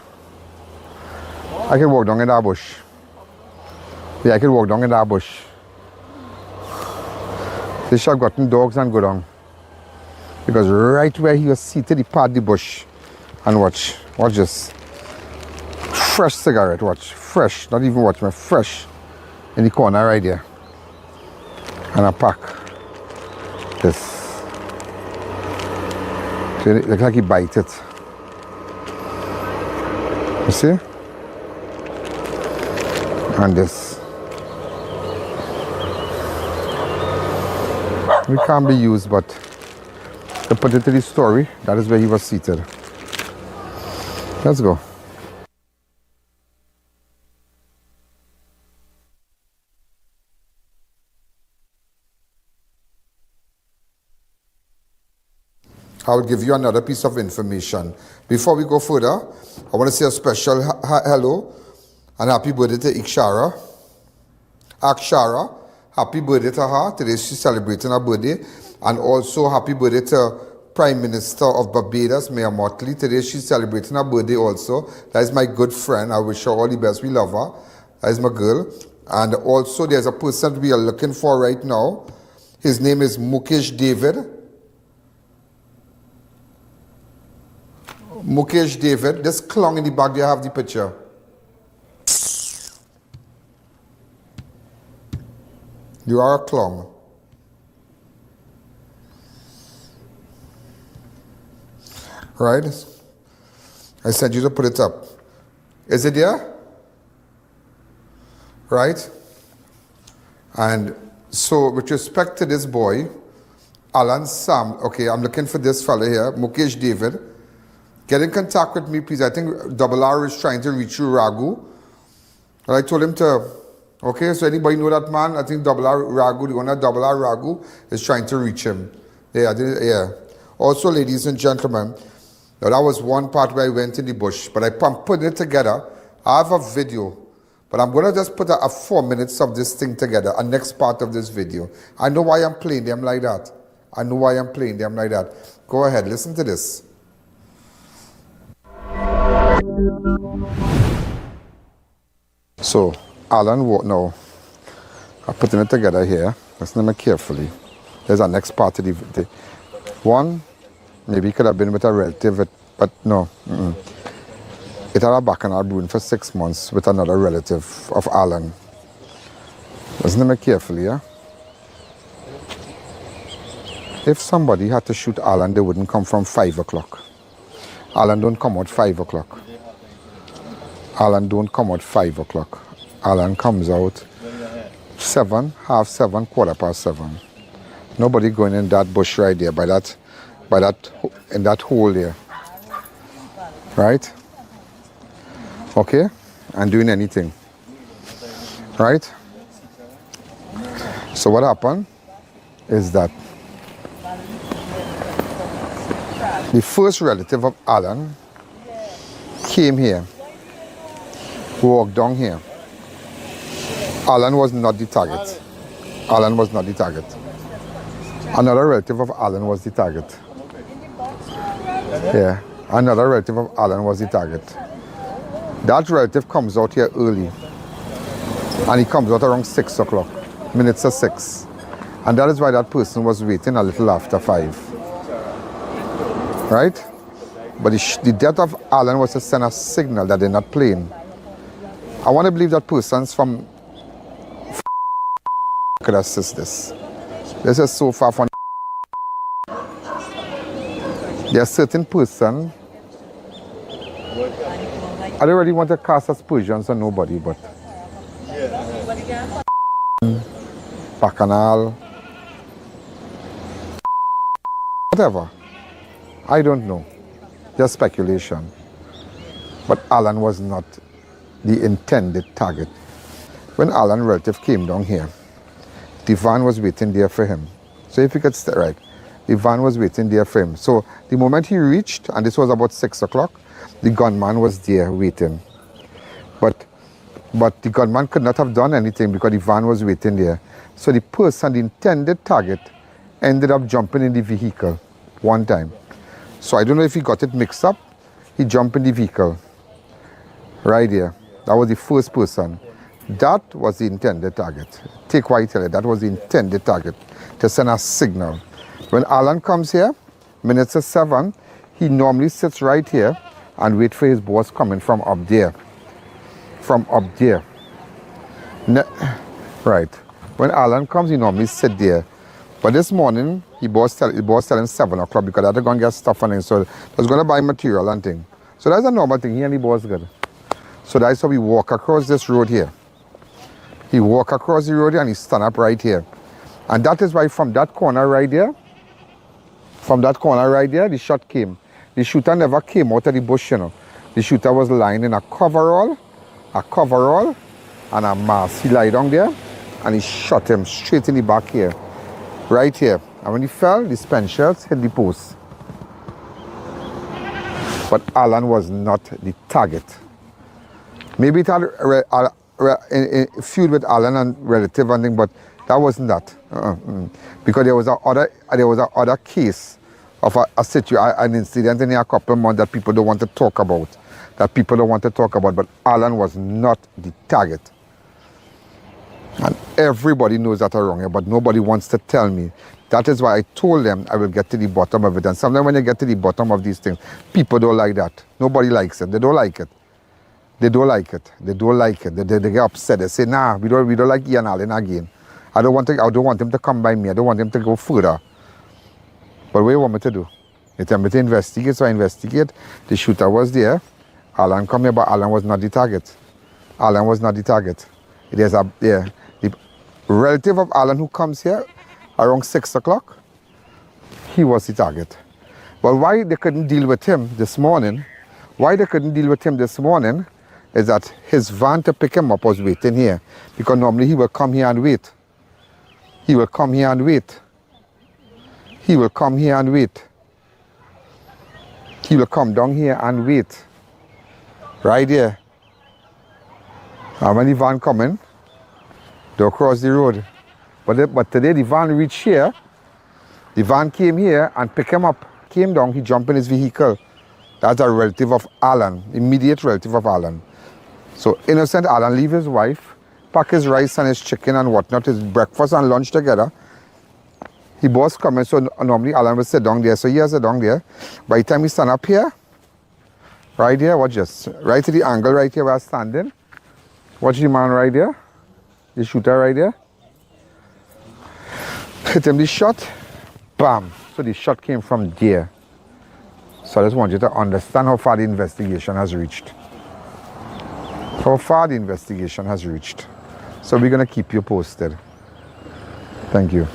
I can walk down in that bush. Yeah, I can walk down in that bush. They should have gotten dogs and go down. Because right where he was seated, he parted the bush. And watch this. Fresh cigarette, watch. Fresh, not even watch me, fresh. In the corner right there. And a pack. This. So it looks like he bite it. You see? And this. It can't be used, but to put it to the story, that is where he was seated. Let's go. I will give you another piece of information. Before we go further, I want to say a special hello and happy birthday to Ikshara. Akshara. Happy birthday to her. Today she's celebrating her birthday. And also happy birthday to Prime Minister of Barbados, Mayor Motley. Today she's celebrating her birthday also. That is my good friend. I wish her all the best. We love her. That is my girl. And also there's a person we are looking for right now. His name is Mukesh David. Mukesh David. This clown in the back there, have the picture. You are a clown. Right? I said you to put it up. Is it there? Right? And so with respect to this boy, Alan okay, I'm looking for this fellow here, Mukesh David. Get in contact with me, please. I think R is trying to reach you, Raghu. And I told him to... Okay, so anybody know that man? I think Raghu, the owner of Raghu, is trying to reach him. Yeah. Also, ladies and gentlemen, now that was one part where I went in the bush, but I'm putting it together. I have a video, but I'm going to just put a 4 minutes of this thing together, a next part of this video. I know why I'm playing them like that. I know why I'm playing them like that. Go ahead, listen to this. So, Alan walked now. I'm putting it together here. Listen to me carefully. There's our next part of the one, maybe it could have been with a relative, but no. It had a bacchanal brewing for 6 months with another relative of Alan. Listen to me carefully, yeah? If somebody had to shoot Alan, they wouldn't come from 5 o'clock. Alan don't come out 5 o'clock. Alan don't come out 5 o'clock. Alan comes out 7, half 7, 7:15. Nobody going in that bush right there, in that hole there. Right? Okay? And doing anything. Right? So what happened is that the first relative of Alan came here, walked down here. Alan was not the target. Alan was not the target. Another relative of Alan was the target. Yeah, another relative of Alan was the target. That relative comes out here early. And he comes out around 6 o'clock, minutes of 6. And that is why that person was waiting a little after 5. Right? But the death of Alan was to send a signal that they're not playing. I want to believe that persons from could assist this. This is so far from. There are certain person. I don't really want to cast aspersions on nobody, but bacchanal, whatever. I don't know. Just speculation. But Alan was not the intended target. When Alan's relative came down here, the van was waiting there for him. So if you could stay right, the van was waiting there for him. So the moment he reached, and this was about 6 o'clock, the gunman was there waiting. But the gunman could not have done anything because the van was waiting there. So the person, the intended target, ended up jumping in the vehicle one time. So I don't know if he got it mixed up. He jumped in the vehicle right there. That was the first person. That was the intended target. Take what I tell you, that was the intended target, to send a signal. When Alan comes here, minutes of 7, he normally sits right here and wait for his boss coming from up there. From up there. Right. When Alan comes, he normally sit there. But this morning, the boss telling 7 o'clock because I had to go and get stuff on him. So I was going to buy material and thing. So that's a normal thing. He and the boss good. So that's how we walk across this road here. He walk across the road here and he stand up right here. And that is why from that corner right there, the shot came. The shooter never came out of the bush, you know. The shooter was lying in a coverall, and a mask. He lied down there and he shot him straight in the back here. Right here. And when he fell, the spent shells hit the post. But Alan was not the target. Maybe it had a feud with Alan and relative and thing, but that wasn't that. Because there was a other case of an incident in a couple of months that people don't want to talk about. But Alan was not the target. And everybody knows that I'm wrong here, but nobody wants to tell me. That is why I told them I will get to the bottom of it. And sometimes when you get to the bottom of these things, people don't like that. Nobody likes it. They don't like it. They get upset. They say, nah, we don't like I.A.N again. I don't want him to come by me. I don't want him to go further. But what do you want me to do? You tell me to investigate, so I investigate. The shooter was there. Alan come here, but Alan was not the target. The relative of Alan who comes here around 6 o'clock, he was the target. But why they couldn't deal with him this morning, is that his van to pick him up was waiting here. Because normally he will come here and wait. He will come down here and wait. Right there. And when the van coming, they'll cross the road. But today the van reached here The van came here and picked him up. Came down, he jumped in his vehicle. That's a relative of Alan, immediate relative of Alan. So innocent Alan leave his wife, pack his rice and his chicken and whatnot, his breakfast and lunch together. He was coming, so normally Alan would sit down there. So he has sit down there. By the time he stand up here, right here, watch this. Right to the angle right here where I'm standing. Watch the man right there. The shooter right there. Hit him the shot. Bam. So the shot came from there. So I just want you to understand how far the investigation has reached. How far the investigation has reached. So we're going to keep you posted. Thank you.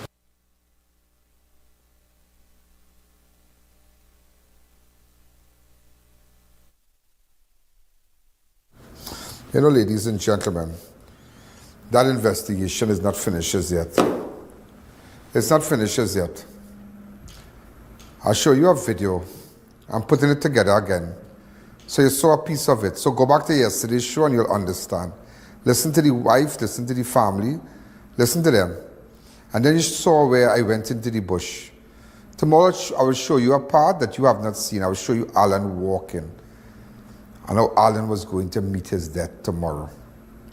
You know, ladies and gentlemen, that investigation is not finished as yet. It's not finished as yet. I'll show you a video. I'm putting it together again. So you saw a piece of it. So go back to yesterday's show and you'll understand. Listen to the wife, listen to the family, listen to them. And then you saw where I went into the bush. Tomorrow I will show you a part that you have not seen. I will show you Alan walking. I know Alan was going to meet his death tomorrow.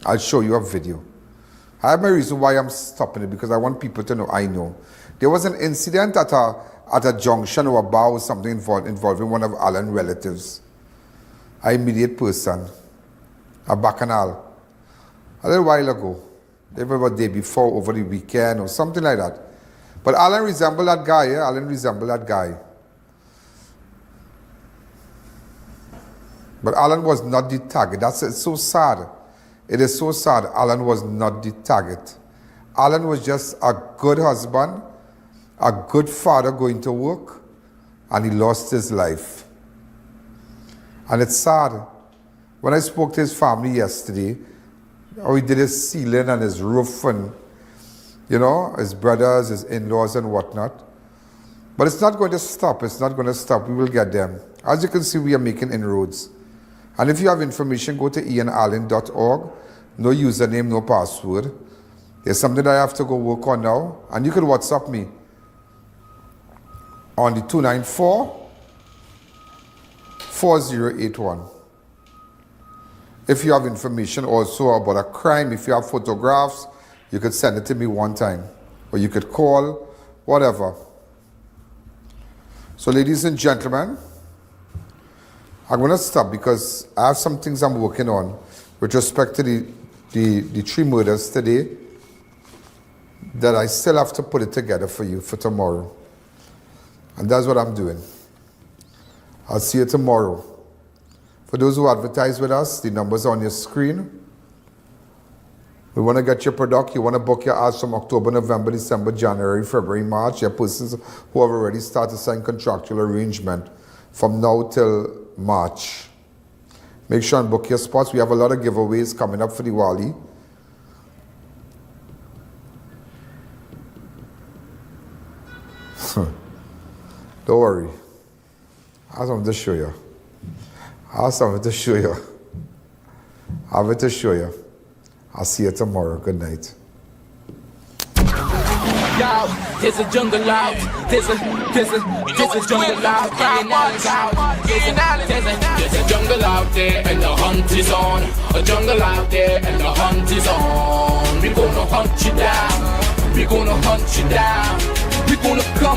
I'll show you a video. I have my reason why I'm stopping it, because I want people to know I know. There was an incident at a junction or a bar or something involving one of Alan's relatives. An immediate person, a bacchanal, a little while ago. Maybe a day before, over the weekend or something like that. But Alan resembled that guy, yeah? Alan resembled that guy. But Alan was not the target. It's so sad. It is so sad. Alan was not the target. Alan was just a good husband, a good father going to work, and he lost his life. And it's sad. When I spoke to his family yesterday, how he did his ceiling and his roof and, you know, his brothers, his in-laws and whatnot. But it's not going to stop. It's not going to stop. We will get them. As you can see, we are making inroads. And if you have information, go to ianalleyne.org. No username, no password. There's something that I have to go work on now. And you can WhatsApp me on the 294-4081. If you have information also about a crime, if you have photographs, you could send it to me one time. Or you could call, whatever. So ladies and gentlemen, I'm going to stop because I have some things I'm working on with respect to the 3 murders today that I still have to put it together for you for tomorrow. And that's what I'm doing. I'll see you tomorrow. For those who advertise with us, the numbers are on your screen. We want to get your product. You want to book your ads from October, November, December, January, February, March. Your persons who have already started signing contractual arrangement from now till March. Make sure and book your spots. We have a lot of giveaways coming up for Diwali. Don't worry. I have something to show you. I have something to show you. I have it to show you. I'll see you tomorrow. Good night. Yo, there's a jungle out. There's a jungle out. There's a jungle out there and the hunt is on. A jungle out there and the hunt is on. We're gonna hunt you down. We're gonna hunt you down. We're gonna come.